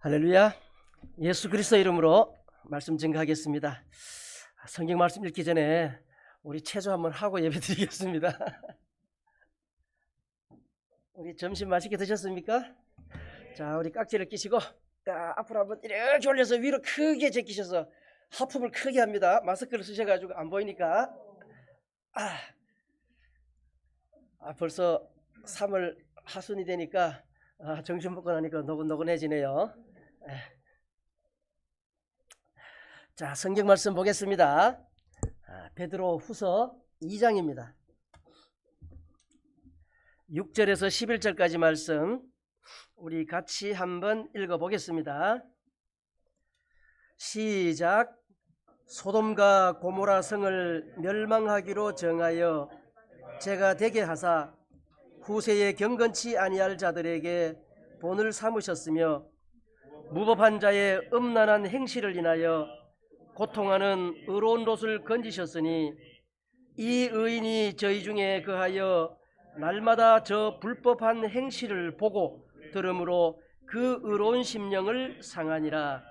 할렐루야. 예수 그리스도 이름으로 말씀 증거하겠습니다. 성경 말씀 읽기 전에 우리 체조 한번 하고 예배 드리겠습니다. 우리 점심 맛있게 드셨습니까? 자, 우리 깍지를 끼시고 앞으로 한번 이렇게 올려서 위로 크게 제끼셔서 하품을 크게 합니다. 마스크를 쓰셔가지고 안 보이니까. 벌써 3월 하순이 되니까 정신 먹고 나니까 노곤노곤해지네요. 자, 성경 말씀 보겠습니다. 베드로 후서 2장입니다. 6절에서 11절까지 말씀 우리 같이 한번 읽어보겠습니다. 시작. 소돔과 고모라 성을 멸망하기로 정하여 제가 되게 하사 후세에 경건치 아니할 자들에게 본을 삼으셨으며 무법한 자의 음란한 행실을 인하여 고통하는 의로운 롯을 건지셨으니 이 의인이 저희 중에 거하여 날마다 저 불법한 행실을 보고 들음으로 그 의로운 심령을 상하니라.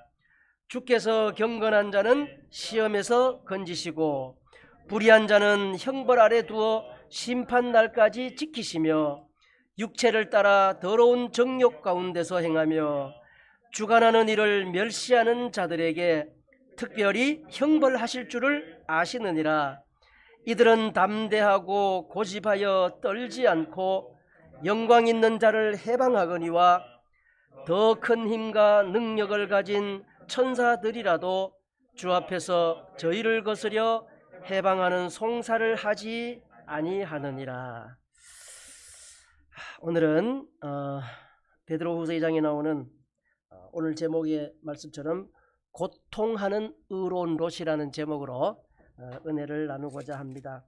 주께서 경건한 자는 시험에서 건지시고 불의한 자는 형벌 아래 두어 심판 날까지 지키시며 육체를 따라 더러운 정욕 가운데서 행하며 주관하는 일을 멸시하는 자들에게 특별히 형벌하실 줄을 아시느니라. 이들은 담대하고 고집하여 떨지 않고 영광 있는 자를 해방하거니와 더 큰 힘과 능력을 가진 천사들이라도 주 앞에서 저희를 거스려 해방하는 송사를 하지 아니하느니라. 오늘은 베드로후서 2장에 나오는 오늘 제목의 말씀처럼 고통하는 의로운 롯이라는 제목으로 은혜를 나누고자 합니다.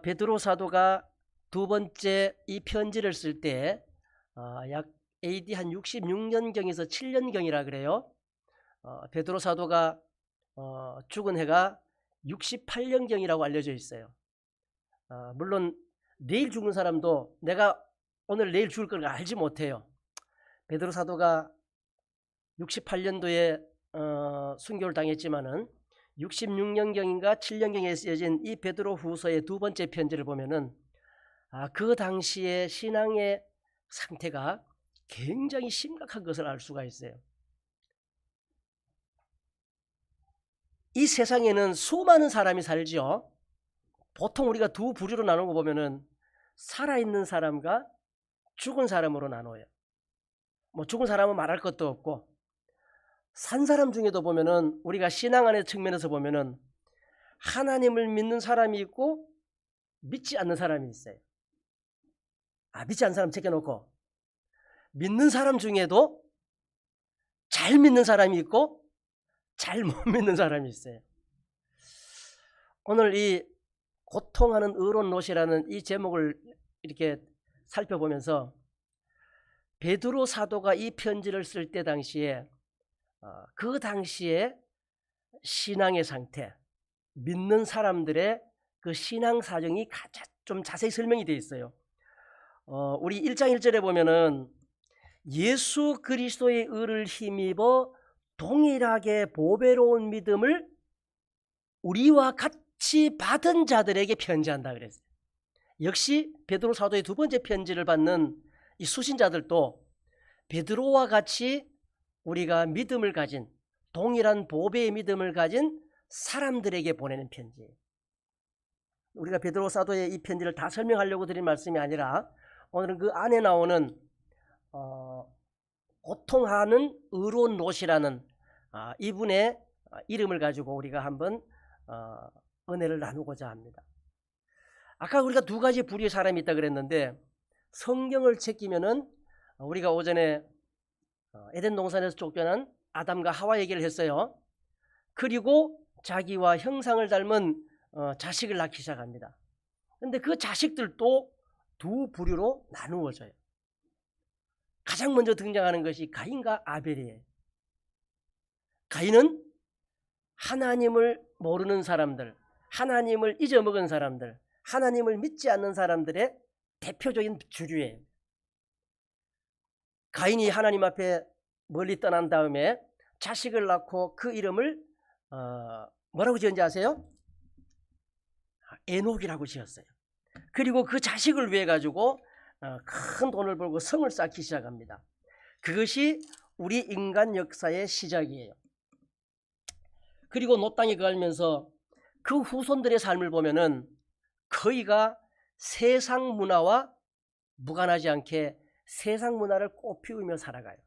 베드로 사도가 두 번째 이 편지를 쓸 때 약 AD 한 66년경에서 7년경이라 그래요. 베드로 사도가 죽은 해가 68년경이라고 알려져 있어요. 물론 내일 죽는 사람도 내가 오늘 내일 죽을 걸 알지 못해요. 베드로 사도가 68년도에 순교를 당했지만은 66년경인가 7년경에 쓰여진 이 베드로 후서의 두 번째 편지를 보면은 그 당시의 신앙의 상태가 굉장히 심각한 것을 알 수가 있어요. 이 세상에는 수많은 사람이 살지요. 보통 우리가 두 부류로 나누고 보면은 살아있는 사람과 죽은 사람으로 나눠요. 죽은 사람은 말할 것도 없고, 산 사람 중에도 보면은 우리가 신앙 안의 측면에서 보면은 하나님을 믿는 사람이 있고 믿지 않는 사람이 있어요. 믿지 않는 사람 제껴놓고 믿는 사람 중에도 잘 믿는 사람이 있고 잘 못 믿는 사람이 있어요. 오늘 이 고통하는 의로운 롯이라는 이 제목을 이렇게 살펴보면서 베드로 사도가 이 편지를 쓸 때 당시에 그 당시에 신앙의 상태, 믿는 사람들의 그 신앙 사정이 좀 자세히 설명이 되어 있어요. 우리 1장 1절에 보면은 예수 그리스도의 의를 힘입어 동일하게 보배로운 믿음을 우리와 같이 받은 자들에게 편지한다 그랬어요. 역시 베드로 사도의 두 번째 편지를 받는 이 수신자들도 베드로와 같이 우리가 믿음을 가진 동일한 보배의 믿음을 가진 사람들에게 보내는 편지예요. 우리가 베드로 사도의 이 편지를 다 설명하려고 드린 말씀이 아니라 오늘은 그 안에 나오는 고통하는 의로운 롯이라는 이분의 이름을 가지고 우리가 한번 은혜를 나누고자 합니다. 아까 우리가 두 가지 부류의 사람이 있다 그랬는데 성경을 챙기면은 우리가 오전에 에덴 동산에서 쫓겨난 아담과 하와 얘기를 했어요. 그리고 자기와 형상을 닮은 자식을 낳기 시작합니다. 그런데 그 자식들도 두 부류로 나누어져요. 가장 먼저 등장하는 것이 가인과 아벨이에요. 가인은 하나님을 모르는 사람들, 하나님을 잊어먹은 사람들, 하나님을 믿지 않는 사람들의 대표적인 주류예요. 가인이 하나님 앞에 멀리 떠난 다음에 자식을 낳고 그 이름을 뭐라고 지은지 아세요? 에녹이라고 지었어요. 그리고 그 자식을 위해 가지고 큰 돈을 벌고 성을 쌓기 시작합니다. 그것이 우리 인간 역사의 시작이에요. 그리고 놋 땅에 거하면서 그 후손들의 삶을 보면은 거의가 세상 문화와 무관하지 않게 세상 문화를 꽃피우며 살아가요.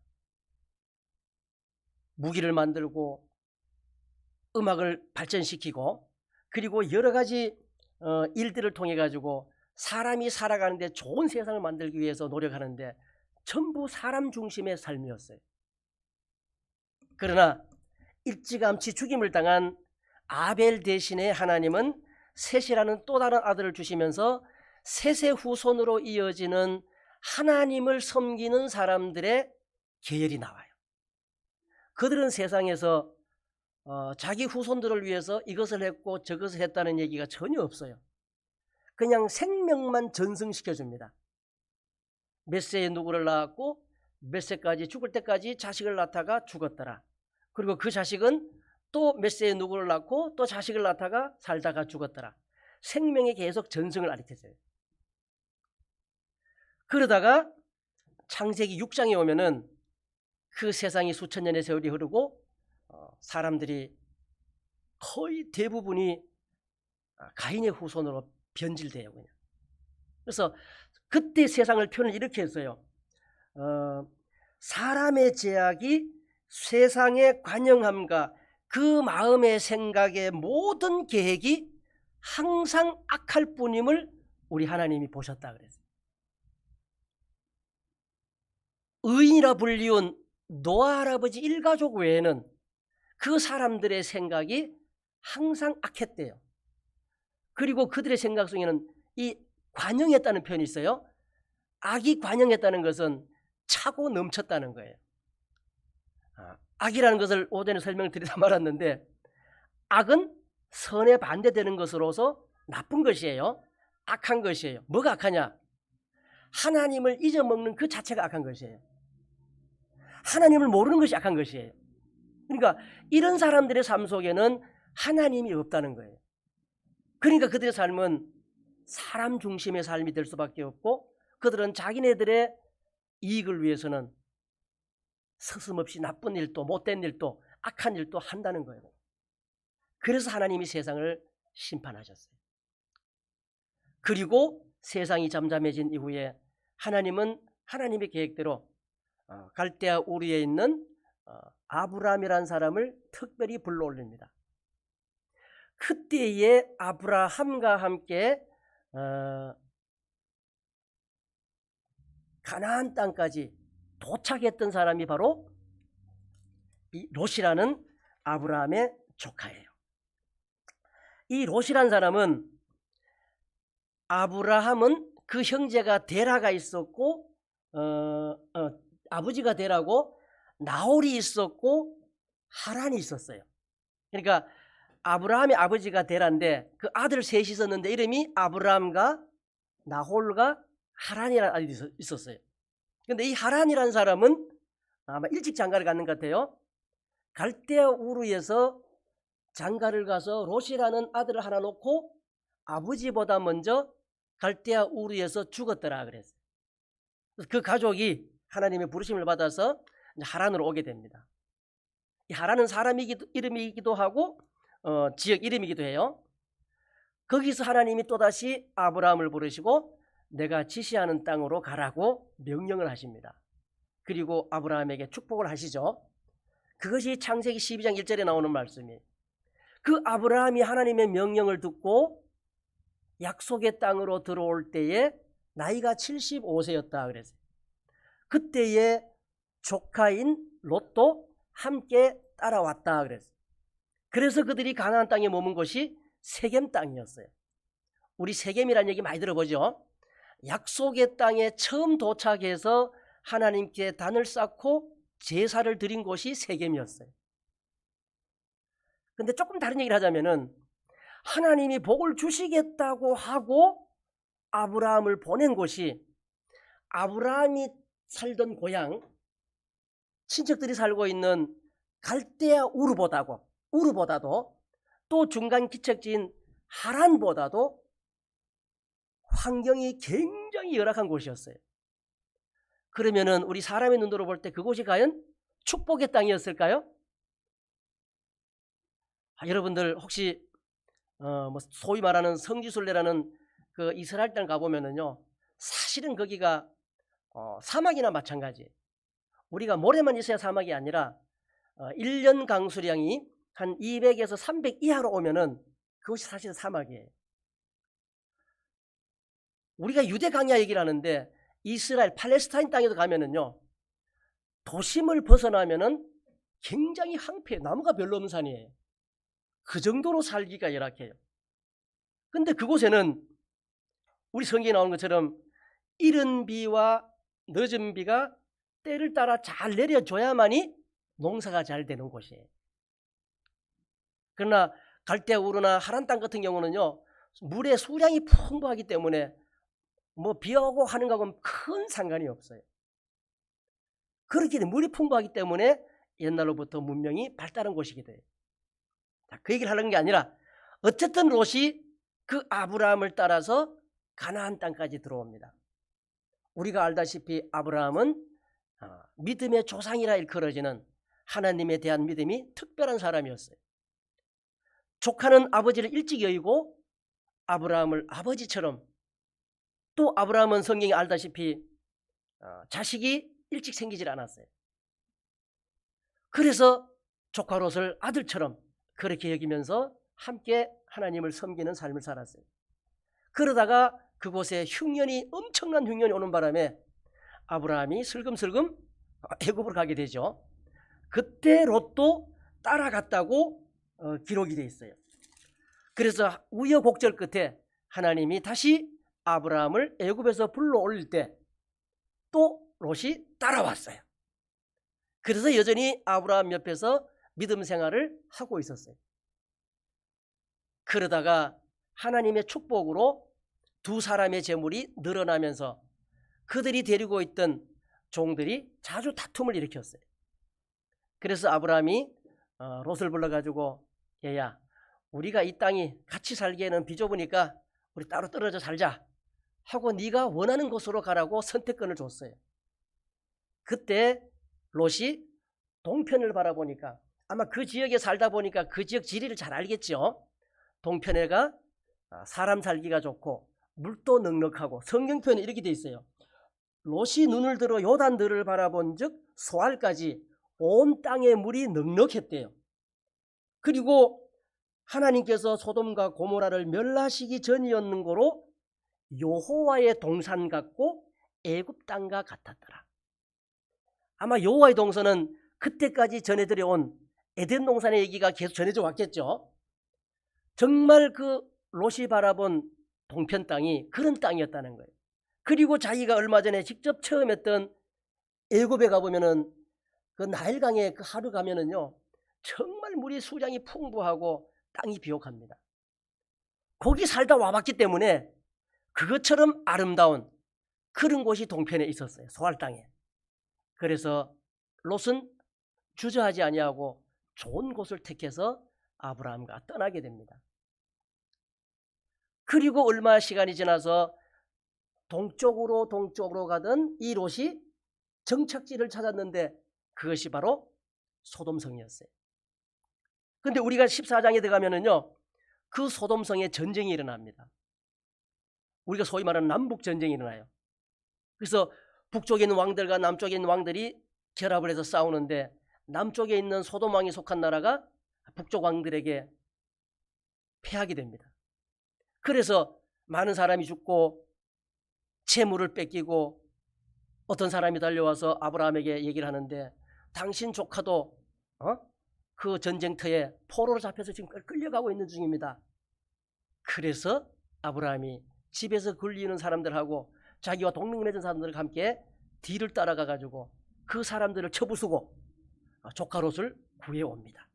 무기를 만들고 음악을 발전시키고 그리고 여러 가지 일들을 통해 가지고 사람이 살아가는데 좋은 세상을 만들기 위해서 노력하는데 전부 사람 중심의 삶이었어요. 그러나 일찌감치 죽임을 당한 아벨 대신에 하나님은 셋이라는 또 다른 아들을 주시면서 셋의 후손으로 이어지는 하나님을 섬기는 사람들의 계열이 나와요. 그들은 세상에서 자기 후손들을 위해서 이것을 했고 저것을 했다는 얘기가 전혀 없어요. 그냥 생명만 전승시켜줍니다. 몇 세에 누구를 낳았고 몇 세까지 죽을 때까지 자식을 낳다가 죽었더라. 그리고 그 자식은 또 몇 세에 누구를 낳고 또 자식을 낳다가 살다가 죽었더라. 생명이 계속 전승을 가리켜줘요. 그러다가 창세기 6장에 오면은 그 세상이 수천 년의 세월이 흐르고 사람들이 거의 대부분이 가인의 후손으로 변질돼요. 그냥. 그래서 그때 세상을 표현을 이렇게 했어요. 사람의 제약이 세상의 관영함과 그 마음의 생각의 모든 계획이 항상 악할 뿐임을 우리 하나님이 보셨다 그랬어요. 의인이라 불리운 노아 할아버지 일가족 외에는 그 사람들의 생각이 항상 악했대요. 그리고 그들의 생각 속에는 이 관영했다는 표현이 있어요. 악이 관영했다는 것은 차고 넘쳤다는 거예요. 악이라는 것을 오전에 설명을 드리다 말았는데 악은 선에 반대되는 것으로서 나쁜 것이에요. 악한 것이에요. 뭐가 악하냐? 하나님을 잊어먹는 그 자체가 악한 것이에요. 하나님을 모르는 것이 악한 것이에요. 그러니까 이런 사람들의 삶 속에는 하나님이 없다는 거예요. 그러니까 그들의 삶은 사람 중심의 삶이 될 수밖에 없고 그들은 자기네들의 이익을 위해서는 서슴없이 나쁜 일도 못된 일도 악한 일도 한다는 거예요. 그래서 하나님이 세상을 심판하셨어요. 그리고 세상이 잠잠해진 이후에 하나님은 하나님의 계획대로 갈대아 우르에 있는 아브라함이라는 사람을 특별히 불러올립니다. 그때에 아브라함과 함께 가나안 땅까지 도착했던 사람이 바로 이 롯이라는 아브라함의 조카예요. 이 롯이라는 사람은 아브라함은 그 형제가 데라가 있었고 아버지가 데라고 나홀이 있었고 하란이 있었어요. 그러니까 아브라함의 아버지가 데라인데 그 아들 셋이 있었는데 이름이 아브라함과 나홀과 하란이라는 아들이 있었어요. 그런데 이 하란이라는 사람은 아마 일찍 장가를 갔는 것 같아요. 갈대아 우르에서 장가를 가서 롯이라는 아들을 하나 놓고 아버지보다 먼저 갈대아 우르에서 죽었더라 그랬어요. 그 가족이 하나님의 부르심을 받아서 하란으로 오게 됩니다. 이 하란은 사람 이름이기도 하고 지역 이름이기도 해요. 거기서 하나님이 또다시 아브라함을 부르시고 내가 지시하는 땅으로 가라고 명령을 하십니다. 그리고 아브라함에게 축복을 하시죠. 그것이 창세기 12장 1절에 나오는 말씀이에요. 그 아브라함이 하나님의 명령을 듣고 약속의 땅으로 들어올 때에 나이가 75세였다 그랬어요. 그때에 조카인 롯도 함께 따라왔다 그랬어요. 그래서 그들이 가나안 땅에 머문 곳이 세겜 땅이었어요. 우리 세겜이라는 얘기 많이 들어보죠. 약속의 땅에 처음 도착해서 하나님께 단을 쌓고 제사를 드린 곳이 세겜이었어요. 근데 조금 다른 얘기를 하자면은 하나님이 복을 주시겠다고 하고 아브라함을 보낸 곳이 아브라함이 살던 고향 친척들이 살고 있는 갈대아 우르보다도 또 중간 기척지인 하란보다도 환경이 굉장히 열악한 곳이었어요. 그러면은 우리 사람의 눈으로 볼 때 그곳이 과연 축복의 땅이었을까요? 여러분들 혹시 소위 말하는 성지순례라는 그 이스라엘 땅 가보면은요, 사실은 거기가 사막이나 마찬가지. 우리가 모래만 있어야 사막이 아니라 1년 강수량이 한 200에서 300 이하로 오면은 그것이 사실은 사막이에요. 우리가 유대 강야 얘기를 하는데 이스라엘 팔레스타인 땅에도 가면은요, 도심을 벗어나면은 굉장히 황폐해요. 나무가 별로 없는 산이에요. 그 정도로 살기가 열악해요. 근데 그곳에는 우리 성경에 나오는 것처럼 이른 비와 늦은 비가 때를 따라 잘 내려줘야만이 농사가 잘 되는 곳이에요. 그러나 갈대아 우르나 하란 땅 같은 경우는요, 물의 수량이 풍부하기 때문에 뭐 비하고 하는 거하고는 큰 상관이 없어요. 그렇기 때문에 물이 풍부하기 때문에 옛날로부터 문명이 발달한 곳이기도 해요. 자, 그 얘기를 하는 게 아니라 어쨌든 롯이 그 아브라함을 따라서 가나안 땅까지 들어옵니다. 우리가 알다시피 아브라함은 믿음의 조상이라 일컬어지는 하나님에 대한 믿음이 특별한 사람이었어요. 조카는 아버지를 일찍 여의고 아브라함을 아버지처럼, 또 아브라함은 성경이 알다시피 자식이 일찍 생기질 않았어요. 그래서 조카 롯을 아들처럼 그렇게 여기면서 함께 하나님을 섬기는 삶을 살았어요. 그러다가 그곳에 엄청난 흉년이 오는 바람에 아브라함이 슬금슬금 애굽으로 가게 되죠. 그때 롯도 따라갔다고 기록이 되어 있어요. 그래서 우여곡절 끝에 하나님이 다시 아브라함을 애굽에서 불러올릴 때 또 롯이 따라왔어요. 그래서 여전히 아브라함 옆에서 믿음 생활을 하고 있었어요. 그러다가 하나님의 축복으로 두 사람의 재물이 늘어나면서 그들이 데리고 있던 종들이 자주 다툼을 일으켰어요. 그래서 아브라함이 롯을 불러가지고, 얘야, 우리가 이 땅이 같이 살기에는 비좁으니까 우리 따로 떨어져 살자 하고 네가 원하는 곳으로 가라고 선택권을 줬어요. 그때 롯이 동편을 바라보니까, 아마 그 지역에 살다 보니까 그 지역 지리를 잘 알겠죠. 동편에가 사람 살기가 좋고 물도 넉넉하고, 성경 표현에 이렇게 돼 있어요. 롯이 눈을 들어 요단들을 바라본 즉 소알까지 온 땅의 물이 넉넉했대요. 그리고 하나님께서 소돔과 고모라를 멸하시기 전이었는 거로 여호와의 동산 같고 애굽 땅과 같았더라. 아마 여호와의 동산은 그때까지 전해들여 온 에덴 동산의 얘기가 계속 전해져 왔겠죠. 정말 그 롯이 바라본 동편 땅이 그런 땅이었다는 거예요. 그리고 자기가 얼마 전에 직접 체험했던 애굽에 가보면은 그 나일강에 그 하루 가면은요, 정말 물이 수량이 풍부하고 땅이 비옥합니다. 거기 살다 와봤기 때문에 그것처럼 아름다운 그런 곳이 동편에 있었어요. 소알 땅에. 그래서 롯은 주저하지 아니하고 좋은 곳을 택해서 아브라함과 떠나게 됩니다. 그리고 얼마 시간이 지나서 동쪽으로 가던 이 롯이 정착지를 찾았는데 그것이 바로 소돔성이었어요. 근데 우리가 14장에 들어가면은요, 그 소돔성에 전쟁이 일어납니다. 우리가 소위 말하는 남북전쟁이 일어나요. 그래서 북쪽에 있는 왕들과 남쪽에 있는 왕들이 결합을 해서 싸우는데, 남쪽에 있는 소돔 왕이 속한 나라가 북쪽 왕들에게 패하게 됩니다. 그래서 많은 사람이 죽고 재물을 뺏기고, 어떤 사람이 달려와서 아브라함에게 얘기를 하는데, 당신 조카도 그 전쟁터에 포로로 잡혀서 지금 끌려가고 있는 중입니다. 그래서 아브라함이 집에서 굴리는 사람들하고 자기와 동맹 맺은 사람들과 함께 뒤를 따라가 가지고 그 사람들을 쳐부수고 조카 롯을 구해옵니다.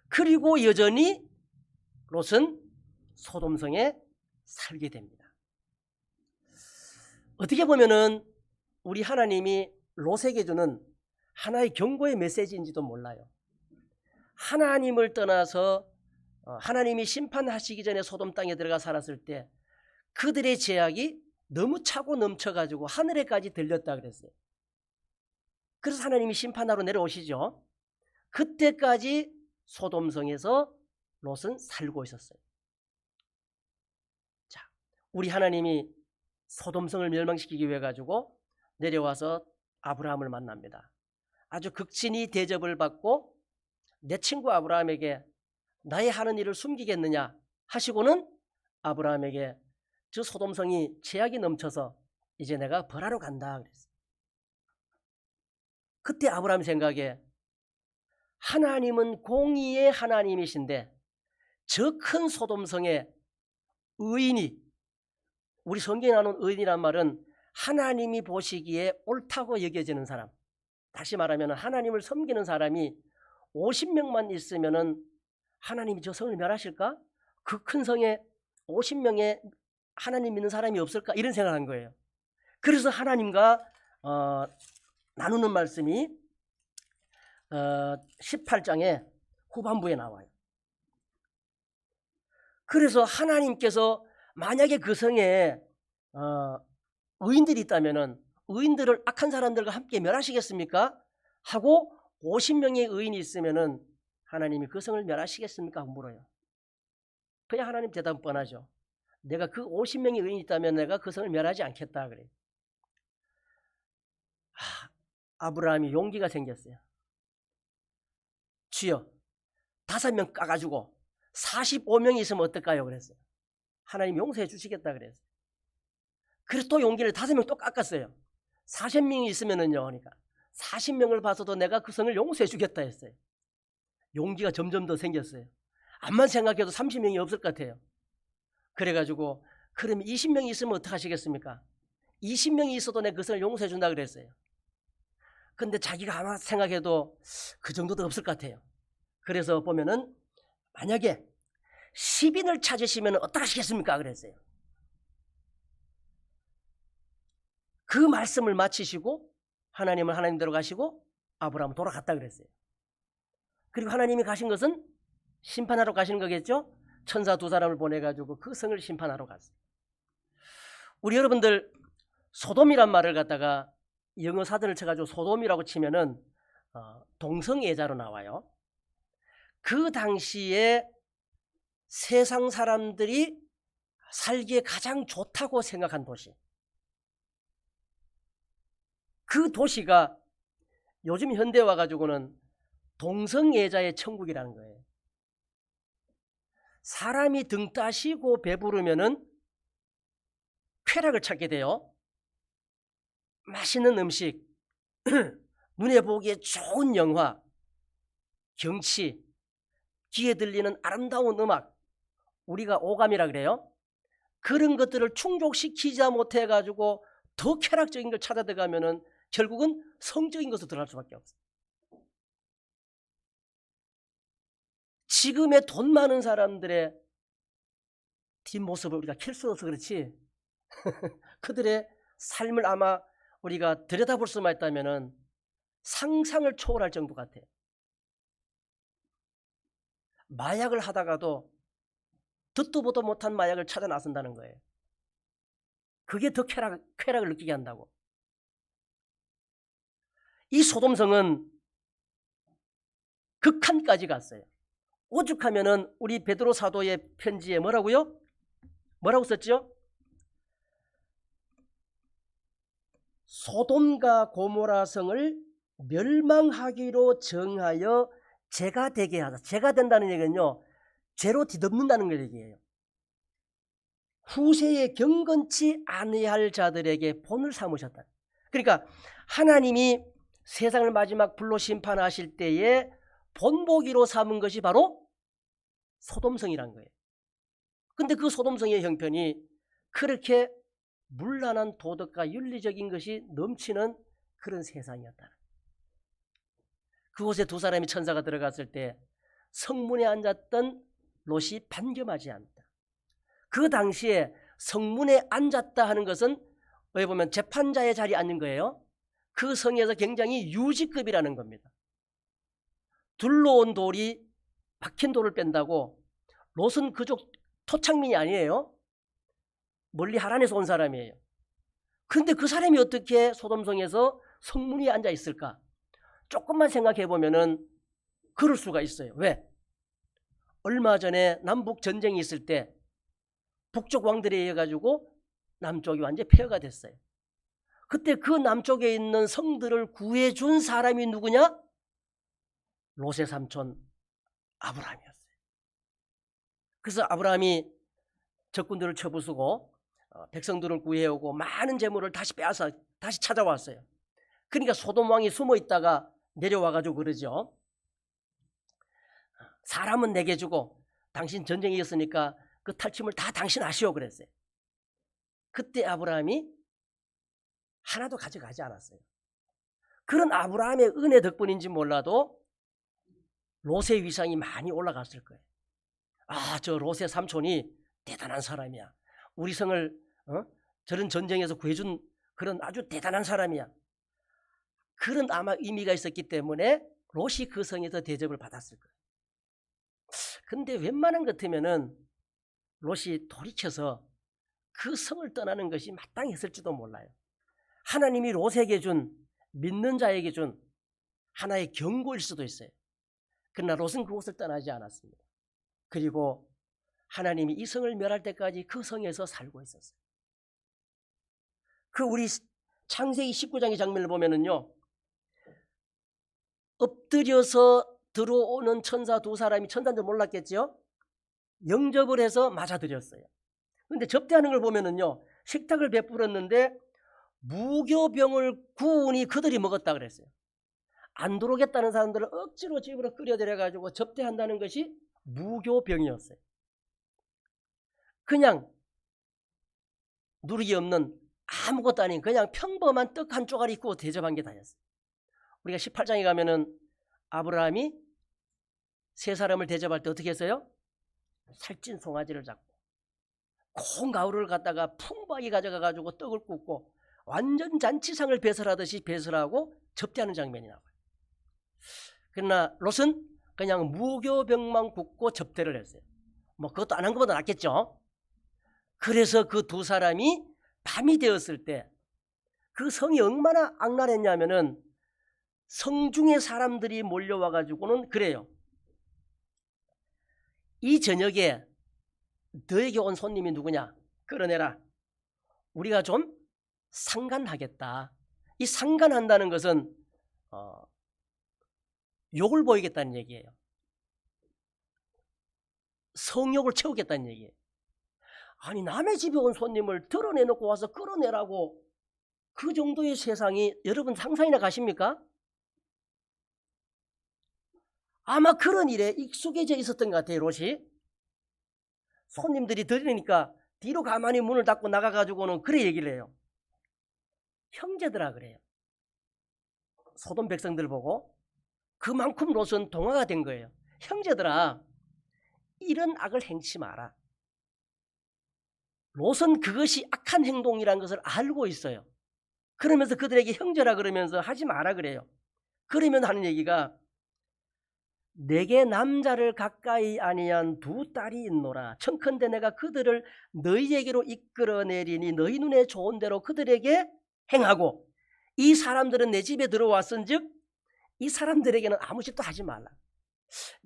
그리고 여전히 롯은 소돔성에 살게 됩니다. 어떻게 보면은 우리 하나님이 롯에게 주는 하나의 경고의 메시지인지도 몰라요. 하나님을 떠나서 하나님이 심판하시기 전에 소돔 땅에 들어가 살았을 때 그들의 죄악이 너무 차고 넘쳐가지고 하늘에까지 들렸다 그랬어요. 그래서 하나님이 심판하러 내려오시죠. 그때까지 소돔성에서 롯은 살고 있었어요. 자, 우리 하나님이 소돔성을 멸망시키기 위해 가지고 내려와서 아브라함을 만납니다. 아주 극진히 대접을 받고 내 친구 아브라함에게 나의 하는 일을 숨기겠느냐 하시고는 아브라함에게 저 소돔성이 죄악이 넘쳐서 이제 내가 벌하러 간다 그랬어요. 그때 아브라함 생각에 하나님은 공의의 하나님이신데 저 큰 소돔성의 의인이, 우리 성경에 나오는 의인이란 말은 하나님이 보시기에 옳다고 여겨지는 사람, 다시 말하면 하나님을 섬기는 사람이 50명만 있으면 하나님이 저 성을 멸하실까? 그 큰 성에 50명의 하나님 믿는 사람이 없을까? 이런 생각을 한 거예요. 그래서 하나님과 나누는 말씀이 18장의 후반부에 나와요. 그래서 하나님께서 만약에 그 성에 의인들이 있다면 의인들을 악한 사람들과 함께 멸하시겠습니까? 하고 50명의 의인이 있으면 하나님이 그 성을 멸하시겠습니까? 하고 물어요. 그냥 하나님 대답은 뻔하죠. 내가 그 50명의 의인이 있다면 내가 그 성을 멸하지 않겠다 그래요. 아브라함이 용기가 생겼어요. 주여 5명 까가지고 45명이 있으면 어떨까요? 그랬어요. 하나님 용서해 주시겠다 그랬어요. 그래서 또 용기를 5명 또 깎았어요. 40명이 있으면은요, 그러니까 40명을 봐서도 내가 그 성을 용서해 주겠다 했어요. 용기가 점점 더 생겼어요. 암만 생각해도 30명이 없을 것 같아요. 그래가지고 그럼 20명이 있으면 어떡하시겠습니까? 20명이 있어도 내가 그 성을 용서해 준다 그랬어요. 근데 자기가 아마 생각해도 그 정도도 없을 것 같아요. 그래서 보면은 만약에 10인을 찾으시면 어떡하시겠습니까? 그랬어요. 그 말씀을 마치시고 하나님은 하나님대로 가시고 아브라함은 돌아갔다 그랬어요. 그리고 하나님이 가신 것은 심판하러 가시는 거겠죠? 천사 2사람을 보내가지고 그 성을 심판하러 갔어요. 우리 여러분들 소돔이란 말을 갖다가 영어 사전을 쳐가지고 소돔이라고 치면은 동성애자로 나와요. 그 당시에 세상 사람들이 살기에 가장 좋다고 생각한 도시, 그 도시가 요즘 현대 와가지고는 동성애자의 천국이라는 거예요. 사람이 등 따시고 배부르면은 쾌락을 찾게 돼요. 맛있는 음식, 눈에 보기에 좋은 영화, 경치, 귀에 들리는 아름다운 음악, 우리가 오감이라 그래요. 그런 것들을 충족시키지 못해가지고 더 쾌락적인 걸 찾아 들어가면은 결국은 성적인 것으로 들어갈 수밖에 없어요. 지금의 돈 많은 사람들의 뒷모습을 우리가 킬 수 없어서 그렇지 그들의 삶을 아마 우리가 들여다볼 수만 있다면 상상을 초월할 정도 같아요. 마약을 하다가도 듣도 보도 못한 마약을 찾아 나선다는 거예요. 그게 더 쾌락을 느끼게 한다고. 이 소돔성은 극한까지 갔어요. 오죽하면은 우리 베드로 사도의 편지에 뭐라고요? 뭐라고 썼죠? 소돔과 고모라 성을 멸망하기로 정하여 죄가 되게 하다. 죄가 된다는 얘기는요, 죄로 뒤덮는다는 걸 얘기해요. 후세에 경건치 아니할 자들에게 본을 삼으셨다. 그러니까 하나님이 세상을 마지막 불로 심판하실 때에 본보기로 삼은 것이 바로 소돔성이란 거예요. 근데 그 소돔성의 형편이 그렇게 문란한 도덕과 윤리적인 것이 넘치는 그런 세상이었다. 그곳에 2사람의 천사가 들어갔을 때 성문에 앉았던 롯이 반겸하지 않았다. 그 당시에 성문에 앉았다 하는 것은 왜 보면 재판자의 자리에 앉는 거예요. 그 성에서 굉장히 유지급이라는 겁니다. 둘러온 돌이 박힌 돌을 뺀다고 롯은 그쪽 토착민이 아니에요. 멀리 하란에서 온 사람이에요. 근데 그 사람이 어떻게 소돔성에서 성문에 앉아 있을까? 조금만 생각해 보면은 그럴 수가 있어요. 왜? 얼마 전에 남북 전쟁이 있을 때 북쪽 왕들에 의해 가지고 남쪽이 완전히 폐허가 됐어요. 그때 그 남쪽에 있는 성들을 구해준 사람이 누구냐? 롯의 삼촌 아브라함이었어요. 그래서 아브라함이 적군들을 쳐부수고 백성들을 구해오고 많은 재물을 다시 빼앗아 다시 찾아왔어요. 그러니까 소돔 왕이 숨어 있다가 내려와가지고 그러죠. 사람은 내게 주고 당신 전쟁이 있었으니까 그 탈취물 다 당신 하시오 그랬어요. 그때 아브라함이 하나도 가져가지 않았어요. 그런 아브라함의 은혜 덕분인지 몰라도 롯의 위상이 많이 올라갔을 거예요. 아, 저 롯의 삼촌이 대단한 사람이야. 우리 성을 저런 전쟁에서 구해준 그런 아주 대단한 사람이야. 그런 아마 의미가 있었기 때문에 롯이 그 성에서 대접을 받았을 거예요. 근데 웬만한 것 같으면은 롯이 돌이켜서 그 성을 떠나는 것이 마땅했을지도 몰라요. 하나님이 롯에게 준, 믿는 자에게 준 하나의 경고일 수도 있어요. 그러나 롯은 그곳을 떠나지 않았습니다. 그리고 하나님이 이 성을 멸할 때까지 그 성에서 살고 있었어요. 그 우리 창세기 19장의 장면을 보면은요, 엎드려서 들어오는 천사 두 사람이 천사인 줄 몰랐겠죠? 영접을 해서 맞아들였어요. 그런데 접대하는 걸 보면은요, 식탁을 베풀었는데 무교병을 구운이 그들이 먹었다 그랬어요. 안 들어오겠다는 사람들을 억지로 집으로 끌어들여가지고 접대한다는 것이 무교병이었어요. 그냥 누룩이 없는 아무것도 아닌 그냥 평범한 떡 한 쪼가리 입고 대접한 게 다였어요. 우리가 18장에 가면은 아브라함이 세 사람을 대접할 때 어떻게 했어요? 살찐 송아지를 잡고 콩 가루를 갖다가 풍부하게 가져가가지고 떡을 굽고 완전 잔치상을 배설하듯이 배설하고 접대하는 장면이 나와요. 그러나 롯은 그냥 무교병만 굽고 접대를 했어요. 뭐 그것도 안 한 것보다 낫겠죠. 그래서 그 두 사람이 밤이 되었을 때 그 성이 얼마나 악랄했냐면은 성중의 사람들이 몰려와 가지고는 그래요. 이 저녁에 너에게 온 손님이 누구냐? 끌어내라. 우리가 좀 상간하겠다. 이 상간한다는 것은 욕을 보이겠다는 얘기예요. 성욕을 채우겠다는 얘기예요. 아니 남의 집에 온 손님을 드러내놓고 와서 끌어내라고 그 정도의 세상이 여러분 상상이나 가십니까? 아마 그런 일에 익숙해져 있었던 것 같아요. 롯이. 손님들이 들으니까 뒤로 가만히 문을 닫고 나가가지고는 그래 얘기를 해요. 형제들아 그래요. 소돔 백성들 보고 그만큼 롯은 동화가 된 거예요. 형제들아 이런 악을 행치 마라. 롯은 그것이 악한 행동이라는 것을 알고 있어요. 그러면서 그들에게 형제라 그러면서 하지 마라 그래요. 그러면 하는 얘기가 내게 남자를 가까이 아니한 두 딸이 있노라. 청컨대 내가 그들을 너희에게로 이끌어내리니 너희 눈에 좋은 대로 그들에게 행하고 이 사람들은 내 집에 들어왔은즉 이 사람들에게는 아무 짓도 하지 말라.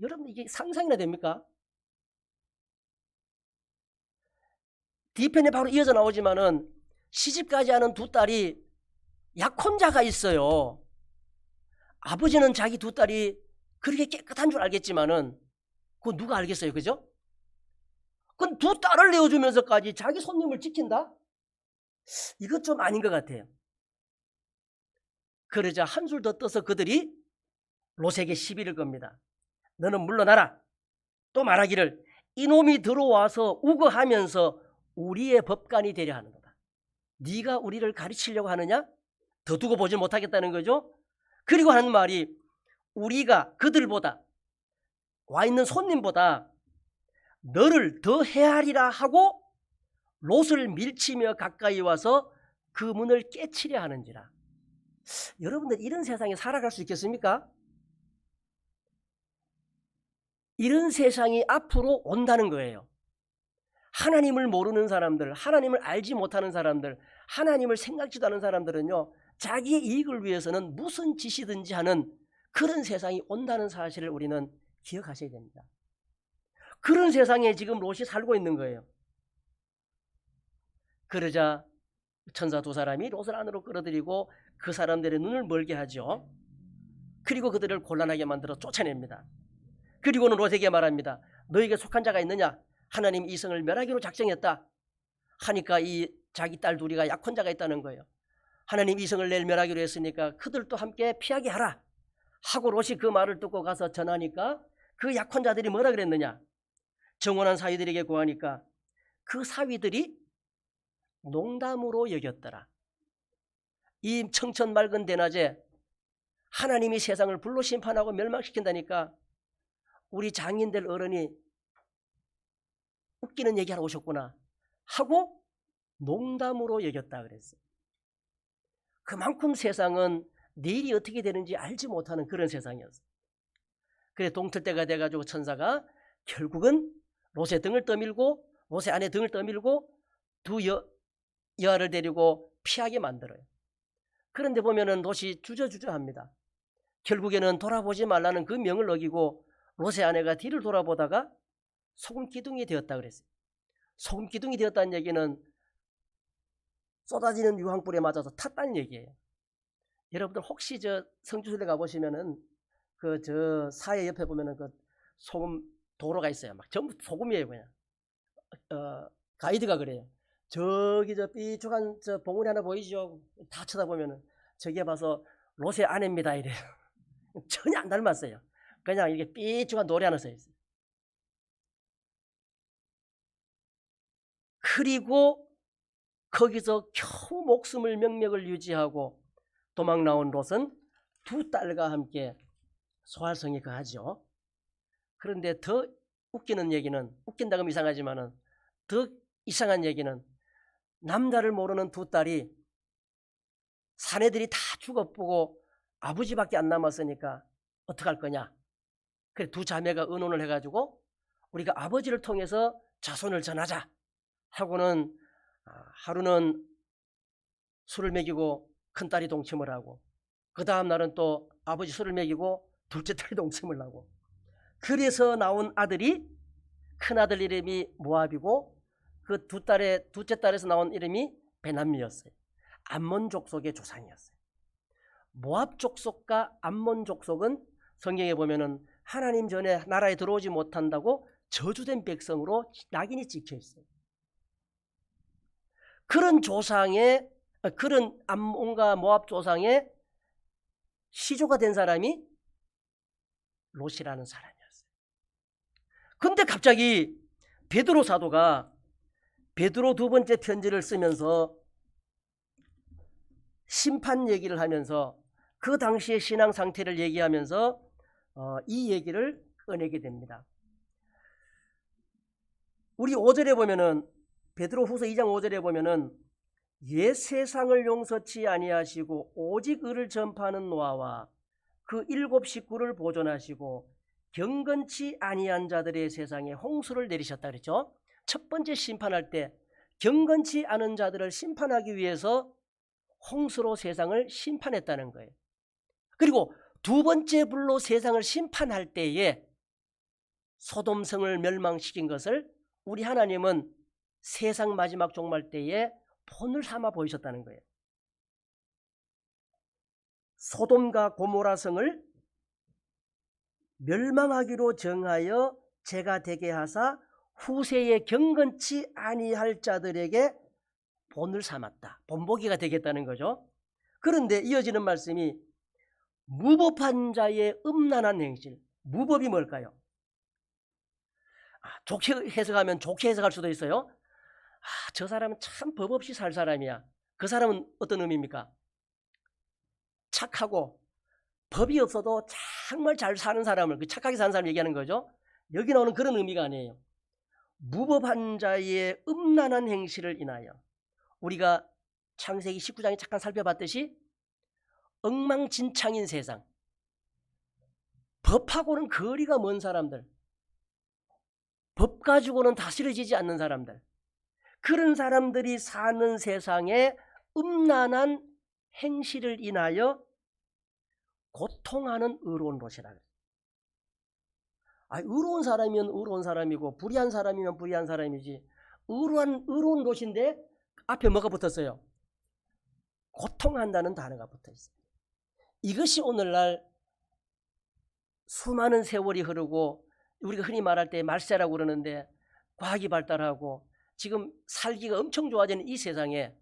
여러분 이게 상상이나 됩니까? 뒤편에 바로 이어져 나오지만은 시집가지 않은 두 딸이 약혼자가 있어요. 아버지는 자기 두 딸이 그렇게 깨끗한 줄 알겠지만은 그거 누가 알겠어요, 그죠? 그건 두 딸을 내어주면서까지 자기 손님을 지킨다? 이것 좀 아닌 것 같아요. 그러자 한술 더 떠서 그들이 롯에게 시비를 겁니다. 너는 물러나라. 또 말하기를 이놈이 들어와서 우거하면서 우리의 법관이 되려 하는도다. 네가 우리를 가르치려고 하느냐? 더 두고 보지 못하겠다는 거죠. 그리고 하는 말이 우리가 그들보다 와 있는 손님보다 너를 더 해하리라 하고 롯을 밀치며 가까이 와서 그 문을 깨치려 하는지라. 여러분들 이런 세상에 살아갈 수 있겠습니까? 이런 세상이 앞으로 온다는 거예요. 하나님을 모르는 사람들, 하나님을 알지 못하는 사람들, 하나님을 생각지도 않은 사람들은요, 자기의 이익을 위해서는 무슨 짓이든지 하는 그런 세상이 온다는 사실을 우리는 기억하셔야 됩니다. 그런 세상에 지금 롯이 살고 있는 거예요. 그러자 천사 두 사람이 롯을 안으로 끌어들이고 그 사람들의 눈을 멀게 하죠. 그리고 그들을 곤란하게 만들어 쫓아냅니다. 그리고는 롯에게 말합니다. 너에게 속한 자가 있느냐? 하나님 이성을 멸하기로 작정했다 하니까 이 자기 딸 둘이가 약혼자가 있다는 거예요. 하나님 이성을 내일 멸하기로 했으니까 그들도 함께 피하게 하라 하고 롯이 그 말을 듣고 가서 전하니까 그 약혼자들이 뭐라 그랬느냐? 정원한 사위들에게 구하니까 그 사위들이 농담으로 여겼더라. 이 청천 맑은 대낮에 하나님이 세상을 불로 심판하고 멸망시킨다니까 우리 장인들 어른이 웃기는 얘기하러 오셨구나 하고 농담으로 여겼다 그랬어요. 그만큼 세상은 내일이 어떻게 되는지 알지 못하는 그런 세상이었어요. 그래 동틀 때가 돼가지고 천사가 결국은 롯의 등을 떠밀고 롯의 아내 등을 떠밀고 두 여아를 데리고 피하게 만들어요. 그런데 보면은 롯이 주저주저합니다. 결국에는 돌아보지 말라는 그 명을 어기고 롯의 아내가 뒤를 돌아보다가 소금 기둥이 되었다 그랬어요. 소금 기둥이 되었다는 얘기는 쏟아지는 유황불에 맞아서 탔다는 얘기예요. 여러분들 혹시 저 성주시대 가보시면은 그 저 사해 옆에 보면은 그 소금 도로가 있어요. 막 전부 소금이에요 그냥. 가이드가 그래요. 저기 저 삐죽한 저 봉우리 하나 보이죠? 다 쳐다보면은 저기에 봐서 롯의 아내입니다 이래요. 전혀 안 닮았어요. 그냥 이렇게 삐죽한 노래 하나 써 있어요. 그리고 거기서 겨우 목숨을 명맥을 유지하고 도망 나온 롯은 두 딸과 함께 소활성에 거하죠. 그런데 더 웃기는 얘기는 웃긴다고 하면 이상하지만은 더 이상한 얘기는 남자를 모르는 두 딸이 사내들이 다 죽어보고 아버지밖에 안 남았으니까 어떡할 거냐. 그래 두 자매가 의논을 해가지고 우리가 아버지를 통해서 자손을 전하자 하고는 하루는 술을 먹이고 큰딸이 동침을 하고 그 다음 날은 또 아버지 술을 먹이고 둘째 딸이 동침을 하고 그래서 나온 아들이 큰아들 이름이 모압이고 그 둘째 딸에서 나온 이름이 베남미였어요. 암몬 족속의 조상이었어요. 모압 족속과 암몬 족속은 성경에 보면은 하나님 전에 나라에 들어오지 못한다고 저주된 백성으로 낙인이 찍혀 있어요. 그런 조상의 그런 암몬과 모압 조상의 시조가 된 사람이 롯이라는 사람이었어요. 근데 갑자기 베드로 사도가 베드로 두 번째 편지를 쓰면서 심판 얘기를 하면서 그 당시의 신앙 상태를 얘기하면서 이 얘기를 꺼내게 됩니다. 우리 5절에 보면은 베드로 후서 2장 5절에 보면은 옛 세상을 용서치 아니하시고 오직 의를 전파하는 노아와 그 7 식구를 보존하시고 경건치 아니한 자들의 세상에 홍수를 내리셨다 그랬죠. 첫 번째 심판할 때 경건치 않은 자들을 심판하기 위해서 홍수로 세상을 심판했다는 거예요. 그리고 두 번째 불로 세상을 심판할 때에 소돔성을 멸망시킨 것을 우리 하나님은 세상 마지막 종말 때에 본을 삼아 보이셨다는 거예요. 소돔과 고모라 성을 멸망하기로 정하여 죄가 되게 하사 후세에 경건치 아니할 자들에게 본을 삼았다. 본보기가 되겠다는 거죠. 그런데 이어지는 말씀이 무법한 자의 음란한 행실. 무법이 뭘까요? 좋게 해석하면 좋게 해석할 수도 있어요. 저 사람은 참 법 없이 살 사람이야. 그 사람은 어떤 의미입니까? 착하고 법이 없어도 정말 잘 사는 사람을, 그 착하게 사는 사람을 얘기하는 거죠. 여기 나오는 그런 의미가 아니에요. 무법한 자의 음란한 행실을 인하여 우리가 창세기 19장에 잠깐 살펴봤듯이 엉망진창인 세상, 법하고는 거리가 먼 사람들, 법 가지고는 다스려지지 않는 사람들, 그런 사람들이 사는 세상에 음란한 행실을 인하여 고통하는 의로운 롯이라 그래요. 의로운 사람이면 의로운 사람이고 불의한 사람이면 불의한 사람이지, 의로운 롯인데 앞에 뭐가 붙었어요? 고통한다는 단어가 붙어 있어요. 이것이 오늘날 수많은 세월이 흐르고 우리가 흔히 말할 때 말세라고 그러는데, 과학이 발달하고 지금 살기가 엄청 좋아지는 이 세상에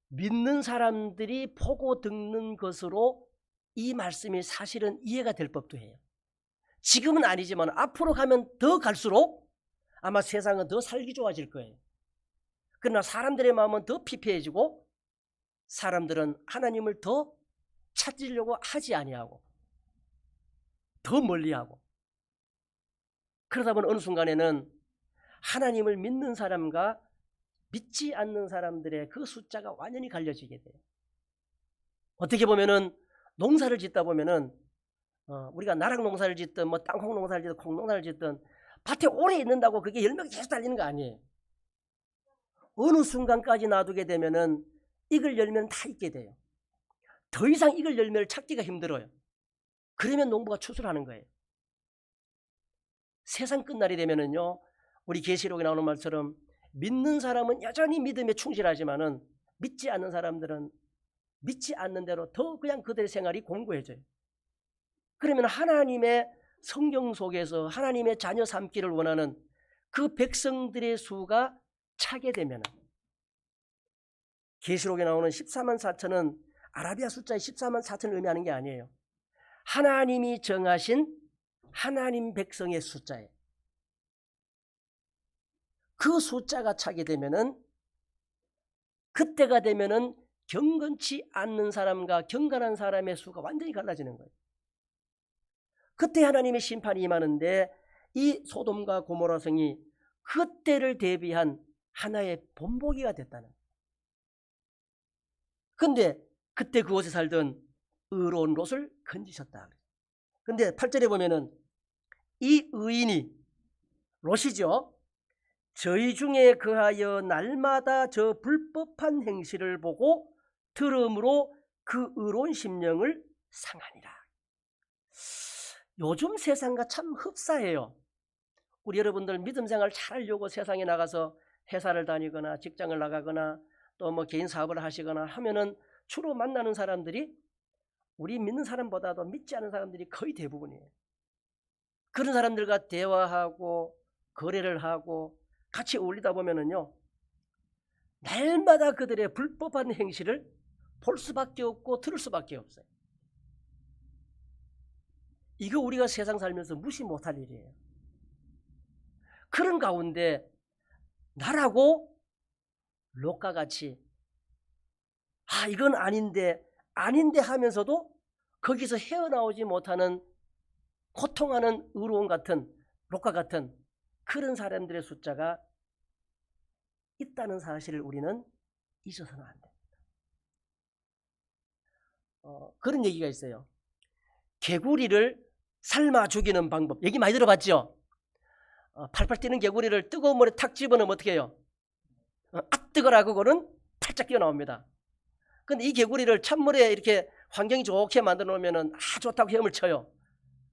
믿는 사람들이 보고 듣는 것으로 이 말씀이 사실은 이해가 될 법도 해요. 지금은 아니지만 앞으로 가면 더 갈수록 아마 세상은 더 살기 좋아질 거예요. 그러나 사람들의 마음은 더 피폐해지고 사람들은 하나님을 더 찾으려고 하지 아니하고 더 멀리하고, 그러다 보면 어느 순간에는 하나님을 믿는 사람과 믿지 않는 사람들의 그 숫자가 완전히 갈려지게 돼요. 어떻게 보면은 농사를 짓다 보면은 우리가 나락 농사를 짓든 뭐 땅콩 농사를 짓든 콩 농사를 짓든 밭에 오래 있는다고 그게 열매가 계속 달리는 거 아니에요. 어느 순간까지 놔두게 되면은 익을 열매는 다 익게 돼요. 더 이상 익을 열매를 찾기가 힘들어요. 그러면 농부가 추수하는 거예요. 세상 끝날이 되면은요, 우리 계시록에 나오는 말처럼 믿는 사람은 여전히 믿음에 충실하지만은 믿지 않는 사람들은 믿지 않는 대로 더 그냥 그들의 생활이 공고해져요. 그러면 하나님의 성경 속에서 하나님의 자녀 삼기를 원하는 그 백성들의 수가 차게 되면, 계시록에 나오는 14만 4천은 아라비아 숫자의 14만 4천을 의미하는 게 아니에요. 하나님이 정하신 하나님 백성의 숫자예요. 그 숫자가 차게 되면은, 그때가 되면은 경건치 않는 사람과 경건한 사람의 수가 완전히 갈라지는 거예요. 그때 하나님의 심판이 임하는데 이 소돔과 고모라 성이 그때를 대비한 하나의 본보기가 됐다는 거예요. 근데 그때 그곳에 살던 의로운 롯을 건지셨다. 근데 8절에 보면은 이 의인이 롯이죠. 저희 중에 거하여 날마다 저 불법한 행실을 보고 들음으로 그 의로운 심령을 상하니라. 요즘 세상과 참 흡사해요. 우리 여러분들 믿음 생활 잘하려고 세상에 나가서 회사를 다니거나 직장을 나가거나 또 뭐 개인 사업을 하시거나 하면은 주로 만나는 사람들이 우리 믿는 사람보다도 믿지 않는 사람들이 거의 대부분이에요. 그런 사람들과 대화하고 거래를 하고 같이 어울리다 보면은요, 날마다 그들의 불법한 행실을 볼 수밖에 없고 들을 수밖에 없어요. 이거 우리가 세상 살면서 무시 못할 일이에요. 그런 가운데 나라고 롯과 같이 이건 아닌데 하면서도 거기서 헤어나오지 못하는 고통하는 의로움 같은 롯과 같은 그런 사람들의 숫자가 있다는 사실을 우리는 잊어서는 안 됩니다. 그런 얘기가 있어요. 개구리를 삶아 죽이는 방법, 얘기 많이 들어봤죠? 팔팔 뛰는 개구리를 뜨거운 물에 탁 집어넣으면 어떻게 해요? 뜨거라 그거는 팔짝 뛰어나옵니다. 근데 이 개구리를 찬물에 이렇게 환경이 좋게 만들어 놓으면 좋다고 헤엄을 쳐요.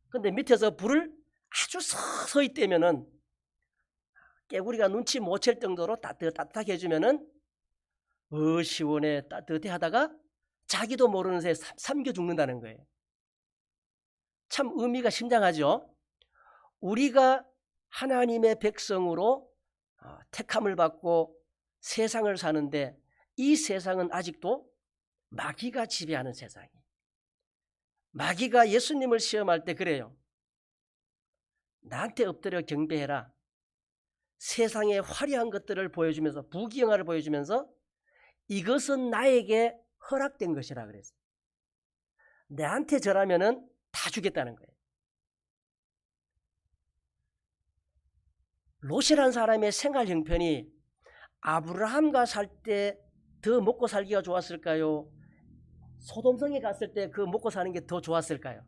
근데 밑에서 불을 아주 서서히 떼면은 개구리가 눈치 못 챌 정도로 따뜻하게 해주면은 시원해 따뜻해 하다가 자기도 모르는 새에 삼겨 죽는다는 거예요. 참 의미가 심장하죠. 우리가 하나님의 백성으로 택함을 받고 세상을 사는데 이 세상은 아직도 마귀가 지배하는 세상이에요. 마귀가 예수님을 시험할 때 그래요. 나한테 엎드려 경배해라. 세상의 화려한 것들을 보여주면서 부귀영화를 보여주면서 이것은 나에게 허락된 것이라 그랬어요. 내한테 절하면은 다 주겠다는 거예요. 롯이라는 사람의 생활 형편이 아브라함과 살 때 더 먹고 살기가 좋았을까요? 소돔성에 갔을 때 그 먹고 사는 게 더 좋았을까요?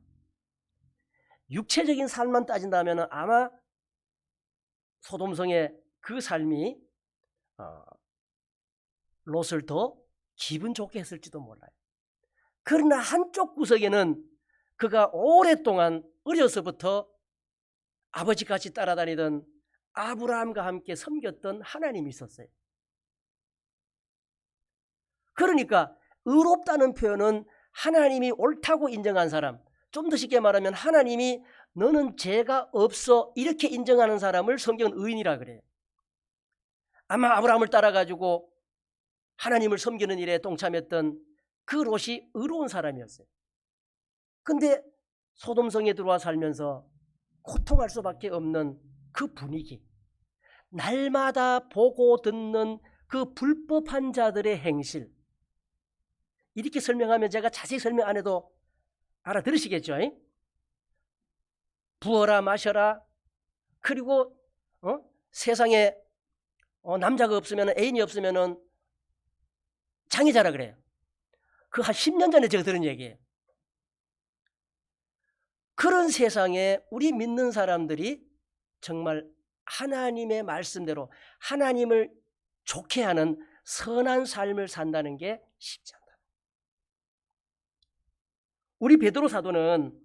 육체적인 삶만 따진다면 아마 소돔성의 그 삶이 롯을 더 기분 좋게 했을지도 몰라요. 그러나 한쪽 구석에는 그가 오랫동안 어려서부터 아버지같이 따라다니던 아브라함과 함께 섬겼던 하나님이 있었어요. 그러니까 의롭다는 표현은 하나님이 옳다고 인정한 사람, 좀 더 쉽게 말하면 하나님이 너는 죄가 없어 이렇게 인정하는 사람을 성경은 의인이라 그래요. 아마 아브라함을 따라가지고 하나님을 섬기는 일에 동참했던 그 롯이 의로운 사람이었어요. 근데 소돔성에 들어와 살면서 고통할 수밖에 없는 그 분위기, 날마다 보고 듣는 그 불법한 자들의 행실, 이렇게 설명하면 제가 자세히 설명 안 해도 알아들으시겠죠? 부어라 마셔라, 그리고 세상에 남자가 없으면, 애인이 없으면 장애자라 그래요. 그 한 10년 전에 제가 들은 얘기예요. 그런 세상에 우리 믿는 사람들이 정말 하나님의 말씀대로 하나님을 좋게 하는 선한 삶을 산다는 게 쉽지 않다. 우리 베드로 사도는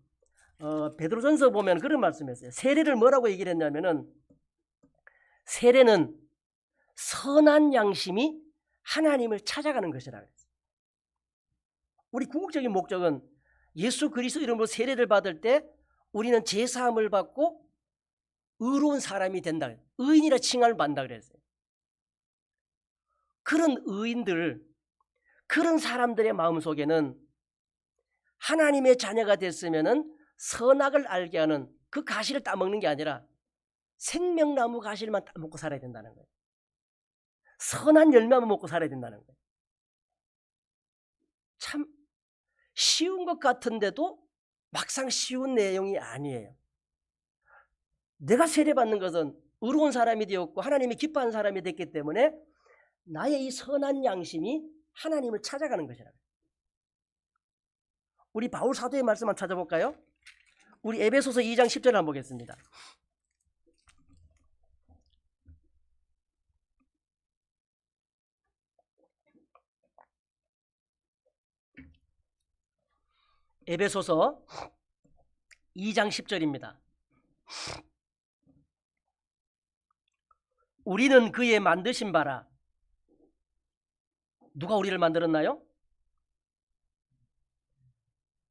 베드로전서 보면 그런 말씀했어요. 세례를 뭐라고 얘기를 했냐면은, 세례는 선한 양심이 하나님을 찾아가는 것이라 그랬어요. 우리 궁극적인 목적은 예수 그리스도 이름으로 세례를 받을 때 우리는 제사함을 받고 의로운 사람이 된다, 의인이라 칭함을 받는다 그랬어요. 그런 의인들, 그런 사람들의 마음속에는 하나님의 자녀가 됐으면은 선악을 알게 하는 그 가시를 따먹는 게 아니라 생명나무 가시만 따먹고 살아야 된다는 거예요. 선한 열매만 먹고 살아야 된다는 거예요. 참 쉬운 것 같은데도 막상 쉬운 내용이 아니에요. 내가 세례받는 것은 의로운 사람이 되었고 하나님이 기뻐하는 사람이 됐기 때문에 나의 이 선한 양심이 하나님을 찾아가는 것이라고. 우리 바울 사도의 말씀 한번 찾아볼까요? 우리 에베소서 2장 10절을 한번 보겠습니다. 에베소서 2장 10절입니다. 우리는 그의 만드신 바라. 누가 우리를 만들었나요?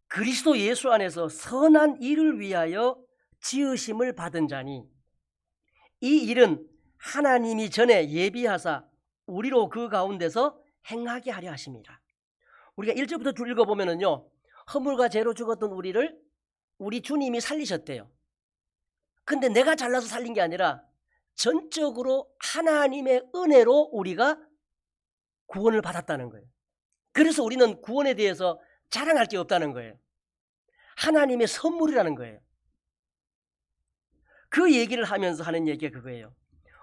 그리스도 예수 안에서 선한 일을 위하여 지으심을 받은 자니, 이 일은 하나님이 전에 예비하사 우리로 그 가운데서 행하게 하려 하십니다. 우리가 1절부터 쭉 읽어보면요, 허물과 죄로 죽었던 우리를 우리 주님이 살리셨대요. 근데 내가 잘나서 살린 게 아니라 전적으로 하나님의 은혜로 우리가 구원을 받았다는 거예요. 그래서 우리는 구원에 대해서 자랑할 게 없다는 거예요. 하나님의 선물이라는 거예요. 그 얘기를 하면서 하는 얘기가 그거예요.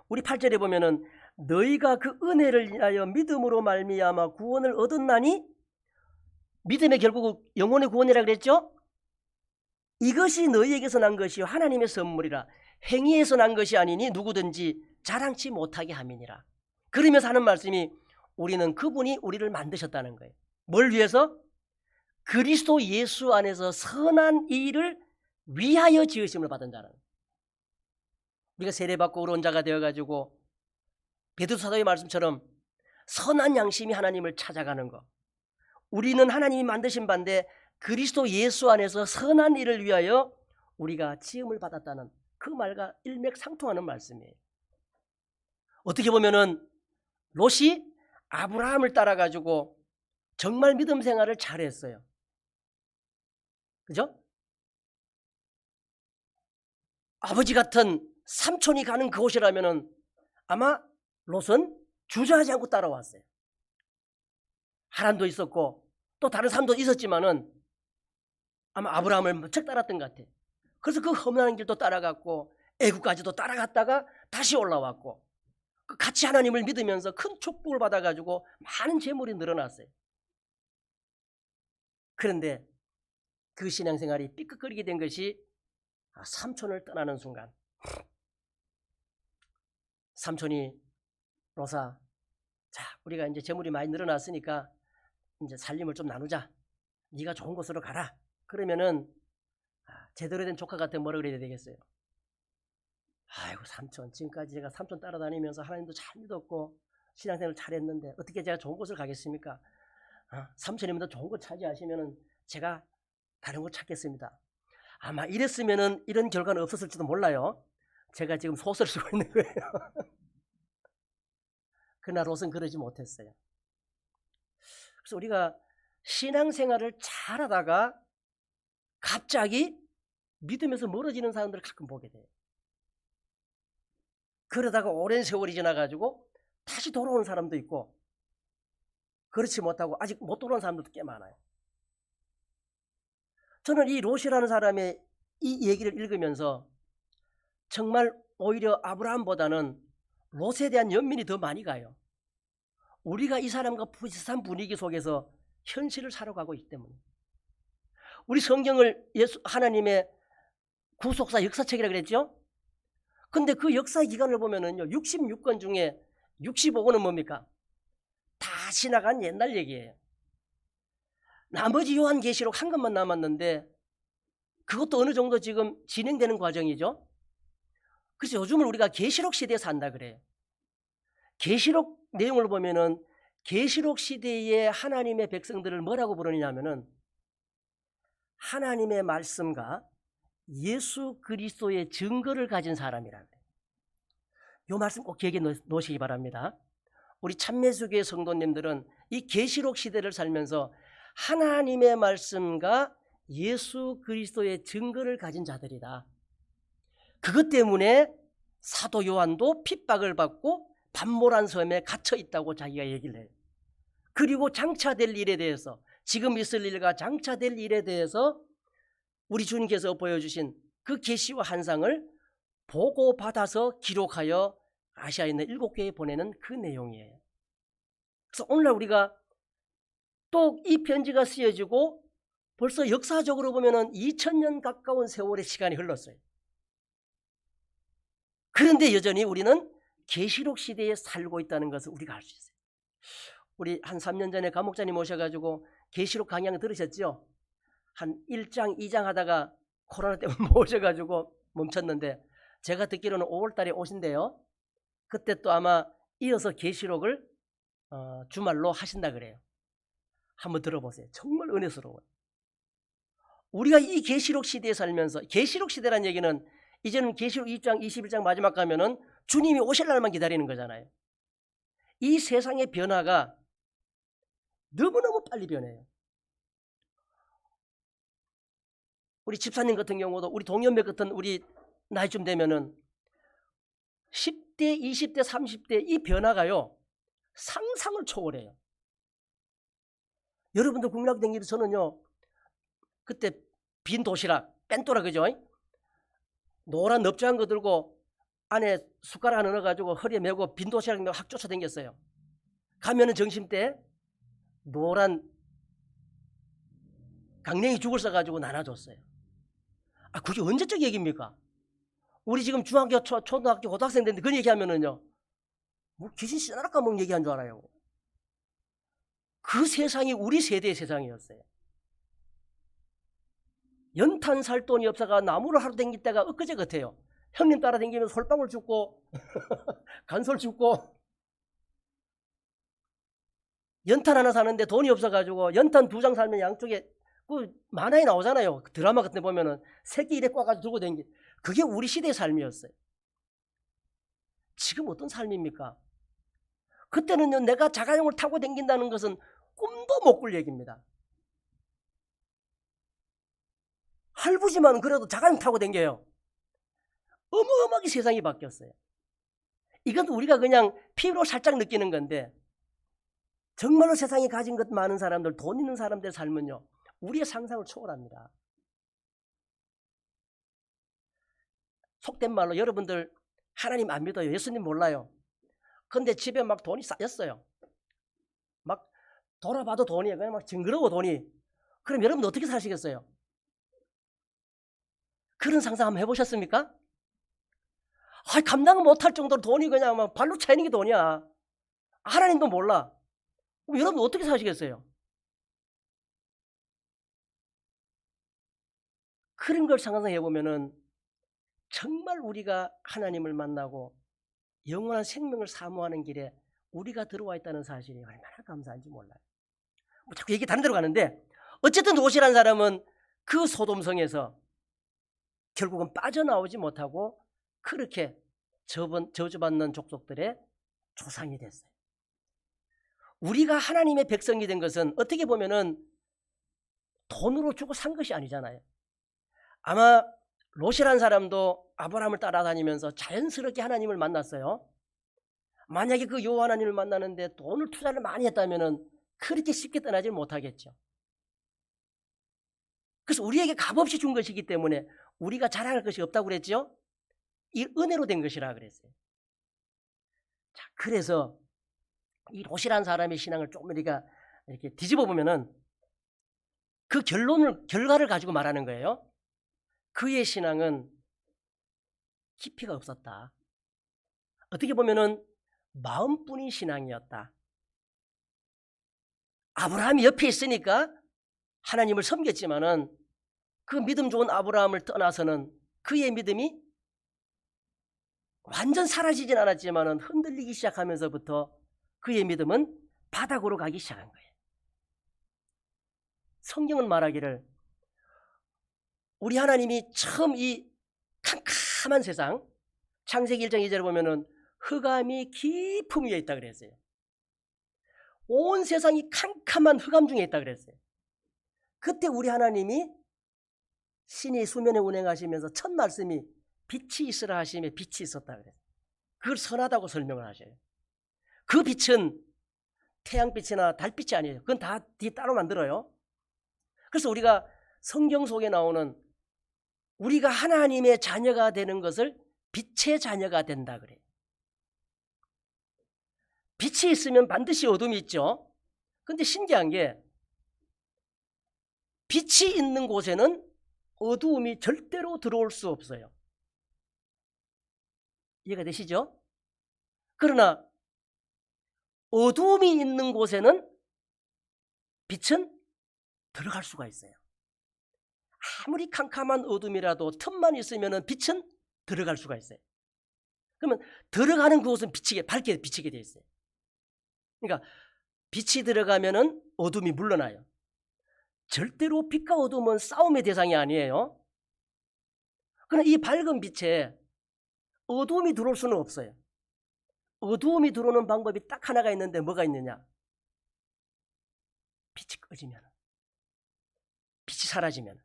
우리 8절에 보면은 너희가 그 은혜를 인하여 믿음으로 말미암아 구원을 얻었나니, 믿음의 결국 영혼의 구원이라고 그랬죠? 이것이 너희에게서 난 것이요 하나님의 선물이라. 행위에서 난 것이 아니니 누구든지 자랑치 못하게 함이니라. 그러면서 하는 말씀이 우리는 그분이 우리를 만드셨다는 거예요. 뭘 위해서? 그리스도 예수 안에서 선한 일을 위하여 지으심을 받은 자라는 거예요. 우리가 세례받고 의로운 자가 되어가지고 베드로 사도의 말씀처럼 선한 양심이 하나님을 찾아가는 것, 우리는 하나님이 만드신 바인데 그리스도 예수 안에서 선한 일을 위하여 우리가 지음을 받았다는 그 말과 일맥상통하는 말씀이에요. 어떻게 보면은 롯이 아브라함을 따라가지고 정말 믿음 생활을 잘했어요. 그죠? 아버지 같은 삼촌이 가는 그곳이라면은 아마 롯은 주저하지 않고 따라왔어요. 하란도 있었고 또 다른 사람도 있었지만은 아마 아브라함을 무척 따랐던 것 같아요. 그래서 그 험난한 길도 따라갔고 애국까지도 따라갔다가 다시 올라왔고 같이 하나님을 믿으면서 큰 축복을 받아가지고 많은 재물이 늘어났어요. 그런데 그 신앙생활이 삐끗거리게 된 것이 삼촌을 떠나는 순간, 삼촌이 로사, 자, 우리가 이제 재물이 많이 늘어났으니까 이제 살림을 좀 나누자. 네가 좋은 곳으로 가라. 그러면은 제대로 된 조카 같은 뭐라 그래야 되겠어요? 아이고 삼촌, 지금까지 제가 삼촌 따라다니면서 하나님도 잘 믿었고 신앙생활 잘했는데 어떻게 제가 좋은 곳을 가겠습니까? 삼촌님도 좋은 곳 차지하시면은 제가 다른 곳 찾겠습니다. 아마 이랬으면은 이런 결과는 없었을지도 몰라요. 제가 지금 소설을 쓰고 있는 거예요. 그러나 롯은 그러지 못했어요. 그래서 우리가 신앙생활을 잘하다가 갑자기 믿으면서 멀어지는 사람들을 가끔 보게 돼요. 그러다가 오랜 세월이 지나가지고 다시 돌아오는 사람도 있고, 그렇지 못하고 아직 못 돌아온 사람들도 꽤 많아요. 저는 이 롯이라는 사람의 이 얘기를 읽으면서 정말 오히려 아브라함보다는 롯에 대한 연민이 더 많이 가요. 우리가 이 사람과 비슷한 분위기 속에서 현실을 살아가고 있기 때문에. 우리 성경을 하나님의 구속사 역사책이라고 그랬죠? 근데 그 역사 기간을 보면은요, 66권 중에 65권은 뭡니까? 다 지나간 옛날 얘기예요. 나머지 요한계시록 한 권만 남았는데 그것도 어느 정도 지금 진행되는 과정이죠. 그래서 요즘은 우리가 계시록 시대에 산다 그래요. 계시록 내용을 보면은 계시록 시대의 하나님의 백성들을 뭐라고 부르느냐면은 하나님의 말씀과 예수 그리스도의 증거를 가진 사람이라고 해요. 이 말씀 꼭 기억해 놓으시기 바랍니다. 우리 참매수교회 성도님들은 이 계시록 시대를 살면서 하나님의 말씀과 예수 그리스도의 증거를 가진 자들이다. 그것 때문에 사도 요한도 핍박을 받고 반모란 섬에 갇혀 있다고 자기가 얘기를 해요. 그리고 장차될 일에 대해서, 지금 있을 일과 장차될 일에 대해서 우리 주님께서 보여주신 그 계시와 환상을 보고받아서 기록하여 아시아에 있는 7교회에 보내는 그 내용이에요. 그래서 오늘날 우리가 또 이 편지가 쓰여지고 벌써 역사적으로 보면은 2000년 가까운 세월의 시간이 흘렀어요. 그런데 여전히 우리는 계시록 시대에 살고 있다는 것을 우리가 알 수 있어요. 우리 한 3년 전에 감목자님 오셔가지고 계시록 강양 들으셨죠? 한 1장, 2장 하다가 코로나 때문에 못 오셔가지고 멈췄는데, 제가 듣기로는 5월 달에 오신대요. 그때 또 아마 이어서 계시록을 주말로 하신다 그래요. 한번 들어보세요. 정말 은혜스러워요. 우리가 이 계시록 시대에 살면서, 계시록 시대란 얘기는 이제는 계시록 20장, 21장 마지막 가면은 주님이 오실 날만 기다리는 거잖아요. 이 세상의 변화가 너무너무 빨리 변해요. 우리 집사님 같은 경우도 우리 동년배 같은 우리 나이쯤 되면은 10대, 20대, 30대 이 변화가요, 상상을 초월해요. 여러분들 국민학교 다니면서 저는요, 그때 빈 도시락, 뺀또라 그죠? 노란 넙작한 거 들고 안에 숟가락 하나 넣어가지고 허리에 메고 빈 도시락 메고 학 쫓아다녔어요. 가면은 점심때 노란 강냉이 죽을 써가지고 나눠줬어요. 그게 언제적 얘기입니까? 우리 지금 중학교, 초등학교, 고등학생들인데 그런 얘기하면은요, 뭐 귀신 씨나라 까먹는 얘기한 줄 알아요. 그 세상이 우리 세대의 세상이었어요. 연탄 살 돈이 없어가 나무를 하루 댕길 때가 엊그제 같아요. 형님 따라 댕기면서 솔방울 줍고 간솔 줍고, 연탄 하나 사는데 돈이 없어가지고 연탄 2장 살면 양쪽에 그 만화에 나오잖아요. 드라마 같은 데 보면은 새끼 이래 꽈가지고 들고 댕기. 그게 우리 시대의 삶이었어요. 지금 어떤 삶입니까? 그때는요, 내가 자가용을 타고 댕긴다는 것은 꿈도 못 꿀 얘기입니다. 할부지만 그래도 자가용 타고 댕겨요. 어마어마하게 세상이 바뀌었어요. 이건 우리가 그냥 피부로 살짝 느끼는 건데, 정말로 세상에 가진 것 많은 사람들, 돈 있는 사람들의 삶은요, 우리의 상상을 초월합니다. 속된 말로 여러분들 하나님 안 믿어요. 예수님 몰라요. 근데 집에 막 돈이 쌓였어요. 막 돌아봐도 돈이에요. 그냥 막 징그러워 돈이. 그럼 여러분 어떻게 사시겠어요? 그런 상상 한번 해보셨습니까? 감당 못할 정도로 돈이 그냥 막 발로 차이는 게 돈이야. 하나님도 몰라. 그럼 여러분 어떻게 사시겠어요? 그런 걸 상상해 보면은 정말 우리가 하나님을 만나고 영원한 생명을 사모하는 길에 우리가 들어와 있다는 사실이 얼마나 감사한지 몰라요. 뭐 자꾸 얘기 다른 데로 가는데 어쨌든 롯이라는 사람은 그 소돔성에서 결국은 빠져나오지 못하고 그렇게 저주받는 족속들의 조상이 됐어요. 우리가 하나님의 백성이 된 것은 어떻게 보면은 돈으로 주고 산 것이 아니잖아요. 아마 롯이라는 사람도 아브라함을 따라다니면서 자연스럽게 하나님을 만났어요. 만약에 그 여호와 하나님을 만나는데 돈을 투자를 많이 했다면은 그렇게 쉽게 떠나지 못하겠죠. 그래서 우리에게 값없이 준 것이기 때문에 우리가 자랑할 것이 없다고 그랬죠. 이 은혜로 된 것이라 그랬어요. 자, 그래서 이 롯이라는 사람의 신앙을 조금 우리가 이렇게 뒤집어 보면은 그 결과를 가지고 말하는 거예요. 그의 신앙은 깊이가 없었다. 어떻게 보면은 마음뿐인 신앙이었다. 아브라함이 옆에 있으니까 하나님을 섬겼지만은 그 믿음 좋은 아브라함을 떠나서는 그의 믿음이 완전 사라지진 않았지만은 흔들리기 시작하면서부터 그의 믿음은 바닥으로 가기 시작한 거예요. 성경은 말하기를 우리 하나님이 처음 이 캄캄한 세상, 창세기 1장 2절에 보면은 흑암이 깊음 위에 있다 그랬어요. 온 세상이 캄캄한 흑암 중에 있다 그랬어요. 그때 우리 하나님이 신이 수면에 운행하시면서 첫 말씀이 빛이 있으라 하시며 빛이 있었다 그랬어요. 그걸 선하다고 설명을 하셔요. 그 빛은 태양빛이나 달빛이 아니에요. 그건 다 따로 만들어요. 그래서 우리가 성경 속에 나오는 우리가 하나님의 자녀가 되는 것을 빛의 자녀가 된다 그래요. 빛이 있으면 반드시 어둠이 있죠. 그런데 신기한 게 빛이 있는 곳에는 어두움이 절대로 들어올 수 없어요. 이해가 되시죠? 그러나 어두움이 있는 곳에는 빛은 들어갈 수가 있어요. 아무리 캄캄한 어둠이라도 틈만 있으면 빛은 들어갈 수가 있어요. 그러면 들어가는 그곳은 밝게 비치게 되어 있어요. 그러니까 빛이 들어가면은 어둠이 물러나요. 절대로 빛과 어둠은 싸움의 대상이 아니에요. 그러나 이 밝은 빛에 어두움이 들어올 수는 없어요. 어두움이 들어오는 방법이 딱 하나가 있는데 뭐가 있느냐? 빛이 꺼지면, 빛이 사라지면.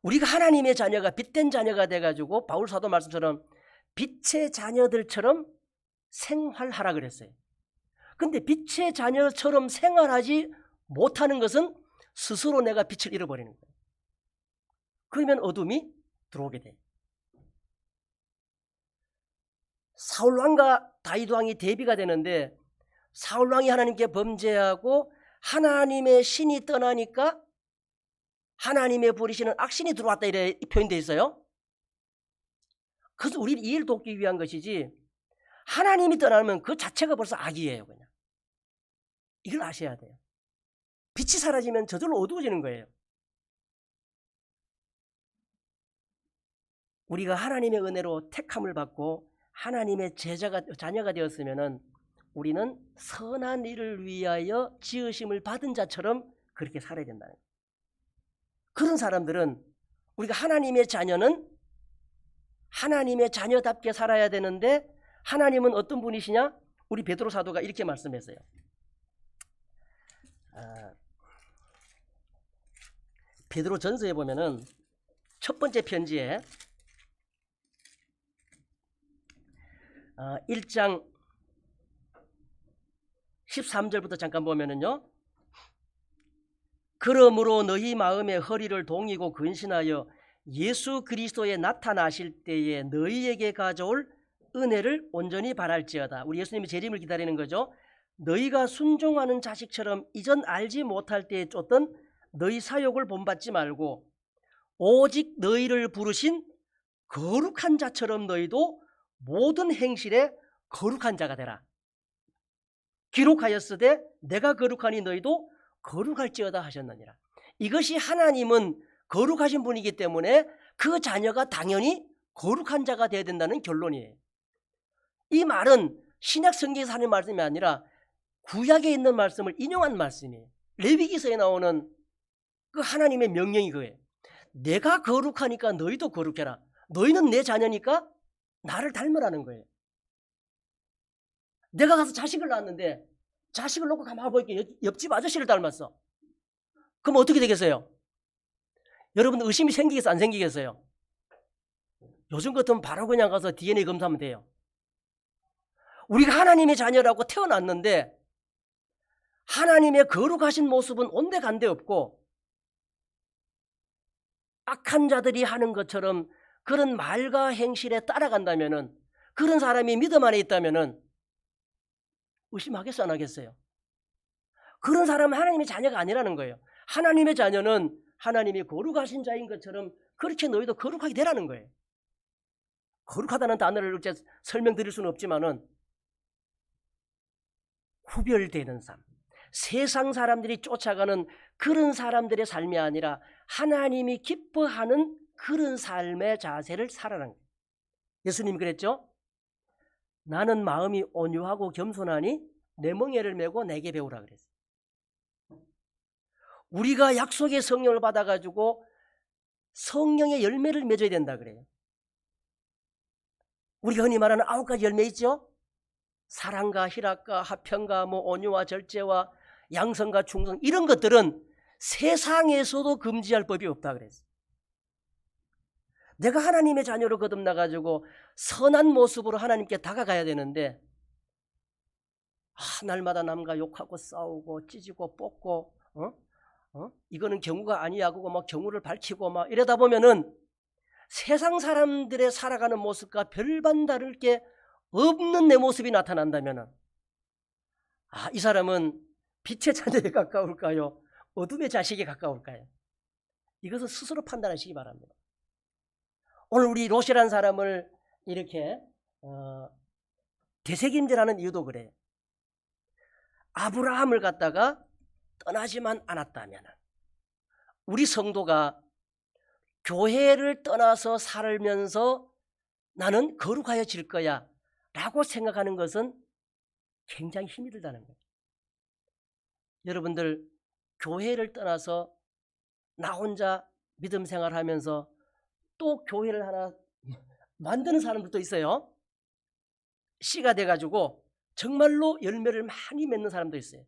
우리가 하나님의 자녀가 빛된 자녀가 돼가지고 바울 사도 말씀처럼 빛의 자녀들처럼 생활하라 그랬어요. 근데 빛의 자녀처럼 생활하지 못하는 것은 스스로 내가 빛을 잃어버리는 거예요. 그러면 어둠이 들어오게 돼요. 사울왕과 다윗왕이 대비가 되는데 사울왕이 하나님께 범죄하고 하나님의 신이 떠나니까 하나님의 부리시는 악신이 들어왔다 이래 표현되어 있어요. 그래서 우리를 이해를 돕기 위한 것이지 하나님이 떠나면 그 자체가 벌써 악이에요. 그냥 이걸 아셔야 돼요. 빛이 사라지면 저절로 어두워지는 거예요. 우리가 하나님의 은혜로 택함을 받고 하나님의 자녀가 되었으면 우리는 선한 일을 위하여 지으심을 받은 자처럼 그렇게 살아야 된다는 거예요. 그런 사람들은 우리가 하나님의 자녀는 하나님의 자녀답게 살아야 되는데 하나님은 어떤 분이시냐? 우리 베드로 사도가 이렇게 말씀했어요. 베드로 전서에 보면은 첫 번째 편지에 1장 13절부터 잠깐 보면은요. 그러므로 너희 마음의 허리를 동이고 근신하여 예수 그리스도에 나타나실 때에 너희에게 가져올 은혜를 온전히 바랄지어다. 우리 예수님의 재림을 기다리는 거죠. 너희가 순종하는 자식처럼 이전 알지 못할 때에 쫓던 너희 사욕을 본받지 말고 오직 너희를 부르신 거룩한 자처럼 너희도 모든 행실에 거룩한 자가 되라. 기록하였으되 내가 거룩하니 너희도 거룩할지어다 하셨느니라. 이것이 하나님은 거룩하신 분이기 때문에 그 자녀가 당연히 거룩한 자가 되어야 된다는 결론이에요. 이 말은 신약 성경에서 하는 말씀이 아니라 구약에 있는 말씀을 인용한 말씀이에요. 레위기서에 나오는 그 하나님의 명령이 그거예요. 내가 거룩하니까 너희도 거룩해라. 너희는 내 자녀니까 나를 닮으라는 거예요. 내가 가서 자식을 낳았는데 자식을 놓고 가만히 보니까 옆집 아저씨를 닮았어. 그럼 어떻게 되겠어요? 여러분 의심이 생기겠어요? 안 생기겠어요? 요즘 같으면 바로 그냥 가서 DNA 검사하면 돼요. 우리가 하나님의 자녀라고 태어났는데 하나님의 거룩하신 모습은 온데간데 없고 악한 자들이 하는 것처럼 그런 말과 행실에 따라간다면은, 그런 사람이 믿음 안에 있다면은 의심하겠어 안 하겠어요? 그런 사람은 하나님의 자녀가 아니라는 거예요. 하나님의 자녀는 하나님이 거룩하신 자인 것처럼 그렇게 너희도 거룩하게 되라는 거예요. 거룩하다는 단어를 이렇게 설명드릴 수는 없지만은 구별되는 삶, 세상 사람들이 쫓아가는 그런 사람들의 삶이 아니라 하나님이 기뻐하는 그런 삶의 자세를 살아라는 거예요. 예수님이 그랬죠? 나는 마음이 온유하고 겸손하니 내 멍에를 메고 내게 배우라 그랬어요. 우리가 약속의 성령을 받아가지고 성령의 열매를 맺어야 된다 그래요. 우리가 흔히 말하는 9가지 열매 있죠? 사랑과 희락과 화평과 온유와 절제와 양성과 충성, 이런 것들은 세상에서도 금지할 법이 없다 그랬어요. 내가 하나님의 자녀로 거듭나가지고 선한 모습으로 하나님께 다가가야 되는데 날마다 남과 욕하고 싸우고 찢고 뽑고 이거는 경우가 아니야 그거 막 경우를 밝히고 막 이러다 보면은 세상 사람들의 살아가는 모습과 별반 다를 게 없는 내 모습이 나타난다면은 이 사람은 빛의 자녀에 가까울까요? 어둠의 자식에 가까울까요? 이것은 스스로 판단하시기 바랍니다. 오늘 우리 롯이라는 사람을 이렇게 되새김질하는 이유도 그래요. 아브라함을 갖다가 떠나지만 않았다면 우리 성도가 교회를 떠나서 살면서 나는 거룩하여질 거야 라고 생각하는 것은 굉장히 힘이 들다는 거예요. 여러분들 교회를 떠나서 나 혼자 믿음 생활하면서 또 교회를 하나 만드는 사람들도 있어요. 씨가 돼가지고 정말로 열매를 많이 맺는 사람도 있어요.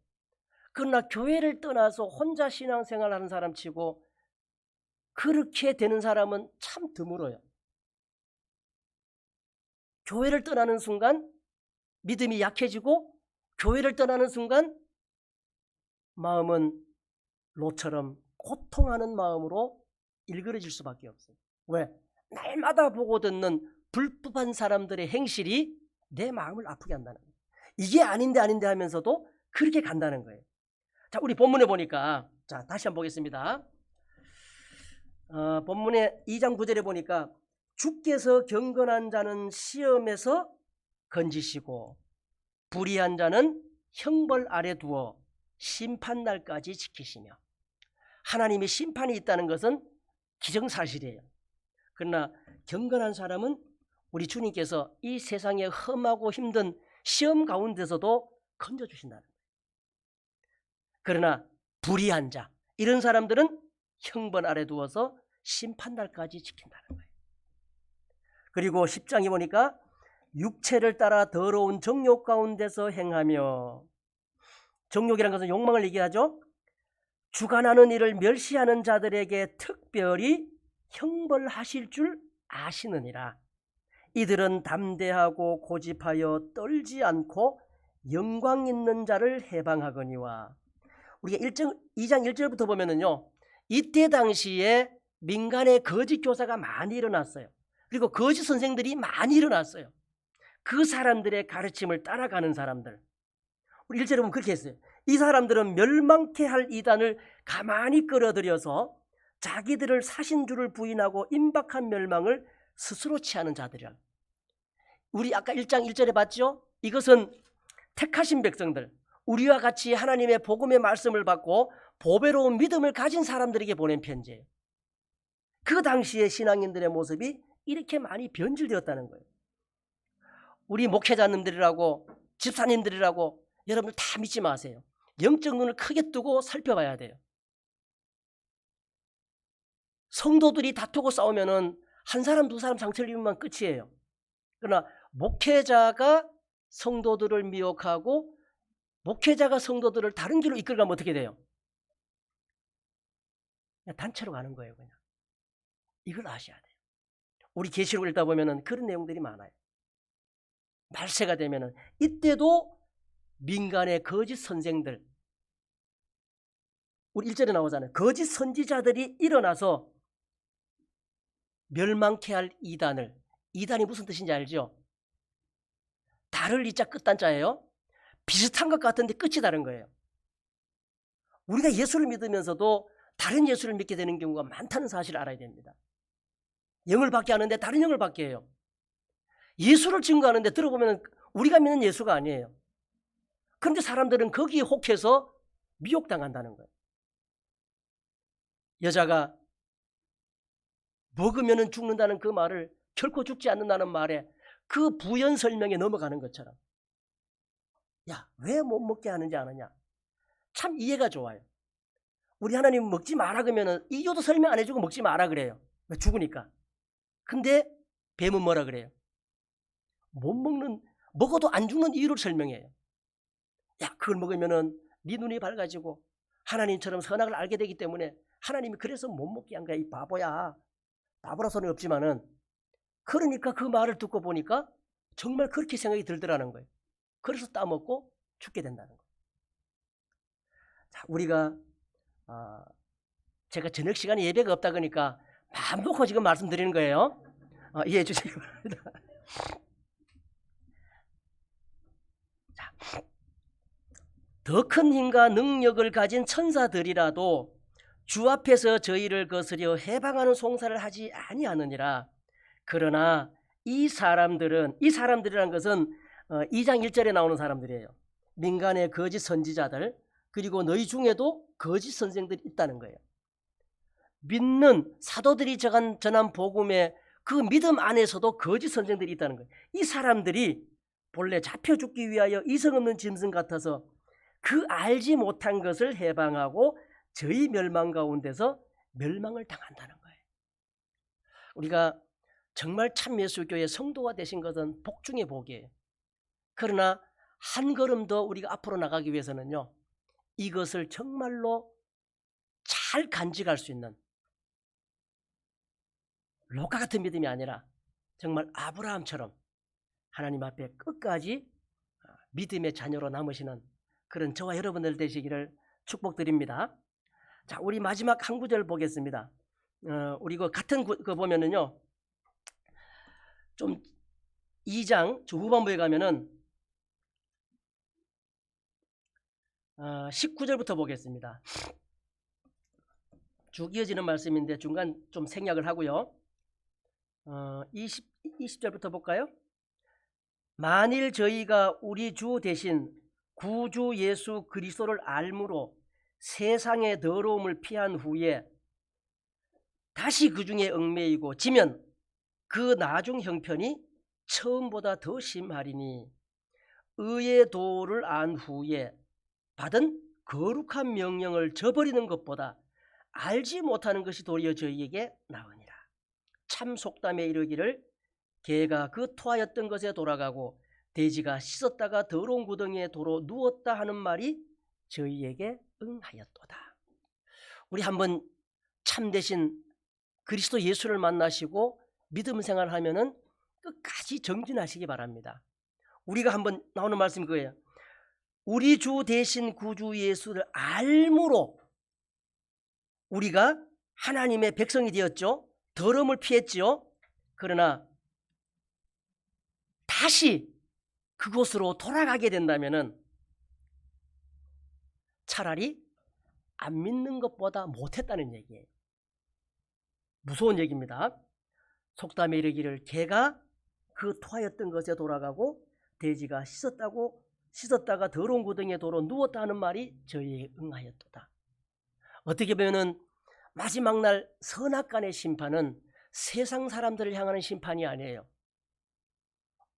그러나 교회를 떠나서 혼자 신앙생활하는 사람 치고 그렇게 되는 사람은 참 드물어요. 교회를 떠나는 순간 믿음이 약해지고 교회를 떠나는 순간 마음은 롯처럼 고통하는 마음으로 일그러질 수밖에 없어요. 왜? 날마다 보고 듣는 불법한 사람들의 행실이 내 마음을 아프게 한다는 거예요. 이게 아닌데 하면서도 그렇게 간다는 거예요. 자, 우리 본문에 보니까 다시 한번 보겠습니다. 본문의 2장 9절에 보니까 주께서 경건한 자는 시험에서 건지시고 불의한 자는 형벌 아래 두어 심판날까지 지키시며, 하나님의 심판이 있다는 것은 기정사실이에요. 그러나 경건한 사람은 우리 주님께서 이 세상의 험하고 힘든 시험 가운데서도 건져주신다는 거예요. 그러나 불의한 자, 이런 사람들은 형벌 아래 두어서 심판날까지 지킨다는 거예요. 그리고 10장에 보니까 육체를 따라 더러운 정욕 가운데서 행하며, 정욕이라는 것은 욕망을 얘기하죠. 주관하는 일을 멸시하는 자들에게 특별히 형벌하실 줄 아시느니라. 이들은 담대하고 고집하여 떨지 않고 영광 있는 자를 해방하거니와. 우리가 2장 1절부터 보면은요, 이때 당시에 민간의 거짓 교사가 많이 일어났어요. 그리고 거짓 선생들이 많이 일어났어요. 그 사람들의 가르침을 따라가는 사람들, 우리 1절에 보면 그렇게 했어요. 이 사람들은 멸망케 할 이단을 가만히 끌어들여서 자기들을 사신 줄을 부인하고 임박한 멸망을 스스로 취하는 자들이라. 우리 아까 1장 1절에 봤죠? 이것은 택하신 백성들, 우리와 같이 하나님의 복음의 말씀을 받고 보배로운 믿음을 가진 사람들에게 보낸 편지예요. 그 당시에 신앙인들의 모습이 이렇게 많이 변질되었다는 거예요. 우리 목회자님들이라고 집사님들이라고 여러분들 다 믿지 마세요. 영적 눈을 크게 뜨고 살펴봐야 돼요. 성도들이 다투고 싸우면은 한 사람 두 사람 상처를 입으면 끝이에요. 그러나 목회자가 성도들을 미혹하고 목회자가 성도들을 다른 길로 이끌어가면 어떻게 돼요? 그냥 단체로 가는 거예요. 그냥 이걸 아셔야 돼요. 우리 계시록을 읽다 보면은 그런 내용들이 많아요. 말세가 되면은 이때도 민간의 거짓 선생들, 우리 1절에 나오잖아요. 거짓 선지자들이 일어나서 멸망케 할 이단을, 이단이 무슨 뜻인지 알죠? 달을 이자 끝단자예요. 비슷한 것 같은데 끝이 다른 거예요. 우리가 예수를 믿으면서도 다른 예수를 믿게 되는 경우가 많다는 사실을 알아야 됩니다. 영을 받게 하는데 다른 영을 받게 해요. 예수를 증거하는데 들어보면 우리가 믿는 예수가 아니에요. 그런데 사람들은 거기에 혹해서 미혹당한다는 거예요. 여자가 먹으면 죽는다는 그 말을 결코 죽지 않는다는 말에 그 부연 설명에 넘어가는 것처럼, 야, 왜 못 먹게 하는지 아느냐? 참 이해가 좋아요. 우리 하나님 먹지 마라 그러면 이유도 설명 안 해주고 먹지 마라 그래요. 왜? 죽으니까. 근데 뱀은 뭐라 그래요? 먹어도 안 죽는 이유를 설명해요. 야, 그걸 먹으면은 네 눈이 밝아지고 하나님처럼 선악을 알게 되기 때문에 하나님이 그래서 못 먹게 한 거야. 이 바보야. 바보라서는 없지만은, 그러니까 그 말을 듣고 보니까 정말 그렇게 생각이 들더라는 거예요. 그래서 따먹고 죽게 된다는 거예요. 자, 우리가 제가 저녁 시간에 예배가 없다 그러니까 마음 놓고 지금 말씀드리는 거예요. 이해해 주시기 바랍니다. 더 큰 힘과 능력을 가진 천사들이라도 주 앞에서 저희를 거스려 해방하는 송사를 하지 아니하느니라. 그러나 이 사람들이라는 것은 2장 1절에 나오는 사람들이에요. 민간의 거짓 선지자들, 그리고 너희 중에도 거짓 선생들이 있다는 거예요. 믿는 사도들이 전한 복음의 그 믿음 안에서도 거짓 선생들이 있다는 거예요. 이 사람들이 본래 잡혀 죽기 위하여 이성 없는 짐승 같아서 그 알지 못한 것을 해방하고 저희 멸망 가운데서 멸망을 당한다는 거예요. 우리가 정말 참 예수교회 성도가 되신 것은 복 중의 복이에요. 그러나 한 걸음 더 우리가 앞으로 나가기 위해서는요, 이것을 정말로 잘 간직할 수 있는 로카 같은 믿음이 아니라 정말 아브라함처럼 하나님 앞에 끝까지 믿음의 자녀로 남으시는 그런 저와 여러분들 되시기를 축복드립니다. 자, 우리 마지막 한 구절 보겠습니다. 우리 그 같은 거 보면은요, 좀 2장 후반부에 가면은 19절부터 보겠습니다. 쭉 이어지는 말씀인데 중간 좀 생략을 하고요. 20절부터 볼까요? 만일 저희가 우리 주 대신 구주 예수 그리스도를 알므로 세상의 더러움을 피한 후에 다시 그 중에 얽매이고 지면 그 나중 형편이 처음보다 더 심하리니 의의 도를 안 후에 받은 거룩한 명령을 저버리는 것보다 알지 못하는 것이 도리어 저희에게 나으니라. 참 속담에 이르기를 개가 그 토하였던 것에 돌아가고 돼지가 씻었다가 더러운 구덩이에 도로 누웠다 하는 말이 저희에게 응하였도다. 우리 한번 참되신 그리스도 예수를 만나시고 믿음 생활하면은 끝까지 정진하시기 바랍니다. 우리가 한번 나오는 말씀이 그거예요. 우리 주 대신 구주 예수를 알므로 우리가 하나님의 백성이 되었죠. 더러움을 피했죠. 그러나 다시 그곳으로 돌아가게 된다면은 차라리 안 믿는 것보다 못했다는 얘기예요. 무서운 얘기입니다. 속담에 이르기를 개가 그 토하였던 것에 돌아가고 돼지가 씻었다가 더러운 구덩이에 도로 누웠다 하는 말이 저희에 응하였도다. 어떻게 보면은 마지막 날 선악간의 심판은 세상 사람들을 향하는 심판이 아니에요.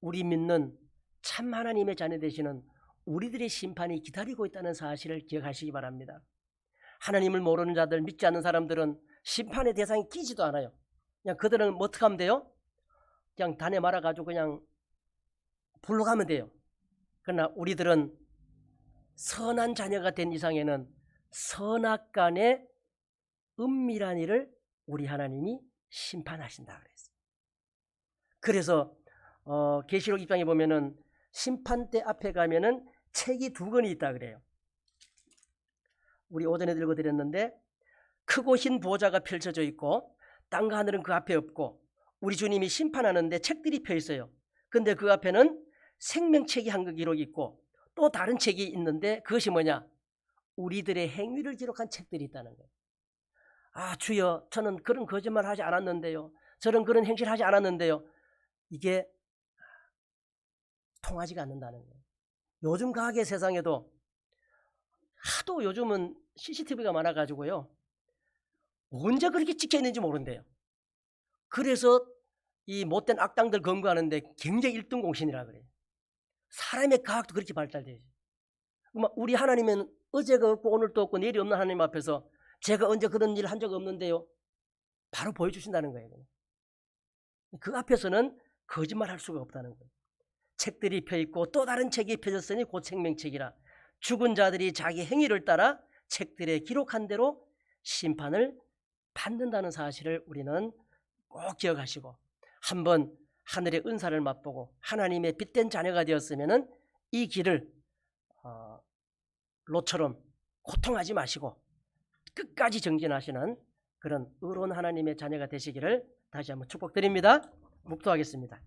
우리 믿는 참 하나님의 자녀 되시는 우리들의 심판이 기다리고 있다는 사실을 기억하시기 바랍니다. 하나님을 모르는 자들, 믿지 않는 사람들은 심판의 대상이 끼지도 않아요. 그냥 그들은 어떻게 하면 돼요? 그냥 단에 말아가지고 그냥 불러 가면 돼요. 그러나 우리들은 선한 자녀가 된 이상에는 선악간의 은밀한 일을 우리 하나님이 심판하신다 그랬어요. 그래서 계시록 1장에 보면은 심판대 앞에 가면은 책이 2권이 있다 그래요. 우리 오전에 읽어드렸는데 크고 흰 보좌가 펼쳐져 있고 땅과 하늘은 그 앞에 없고 우리 주님이 심판하는데 책들이 펴 있어요. 근데 그 앞에는 생명책이 한 권 기록이 있고 또 다른 책이 있는데 그것이 뭐냐? 우리들의 행위를 기록한 책들이 있다는 거예요. 아 주여, 저는 그런 거짓말 하지 않았는데요. 저는 그런 행실을 하지 않았는데요. 이게 통하지가 않는다는 거예요. 요즘 과학의 세상에도 하도 요즘은 CCTV가 많아가지고요. 언제 그렇게 찍혀 있는지 모른대요. 그래서 이 못된 악당들 검거하는데 굉장히 1등 공신이라 그래요. 사람의 과학도 그렇게 발달되죠. 우리 하나님은 어제가 없고 오늘도 없고 내일이 없는 하나님 앞에서 제가 언제 그런 일 한 적 없는데요. 바로 보여주신다는 거예요. 그 앞에서는 거짓말 할 수가 없다는 거예요. 책들이 펴있고 또 다른 책이 펴졌으니 곧 생명책이라. 죽은 자들이 자기 행위를 따라 책들에 기록한 대로 심판을 받는다는 사실을 우리는 꼭 기억하시고, 한번 하늘의 은사를 맛보고 하나님의 빛된 자녀가 되었으면 이 길을 롯처럼 고통하지 마시고 끝까지 정진하시는 그런 의로운 하나님의 자녀가 되시기를 다시 한번 축복드립니다. 묵도하겠습니다.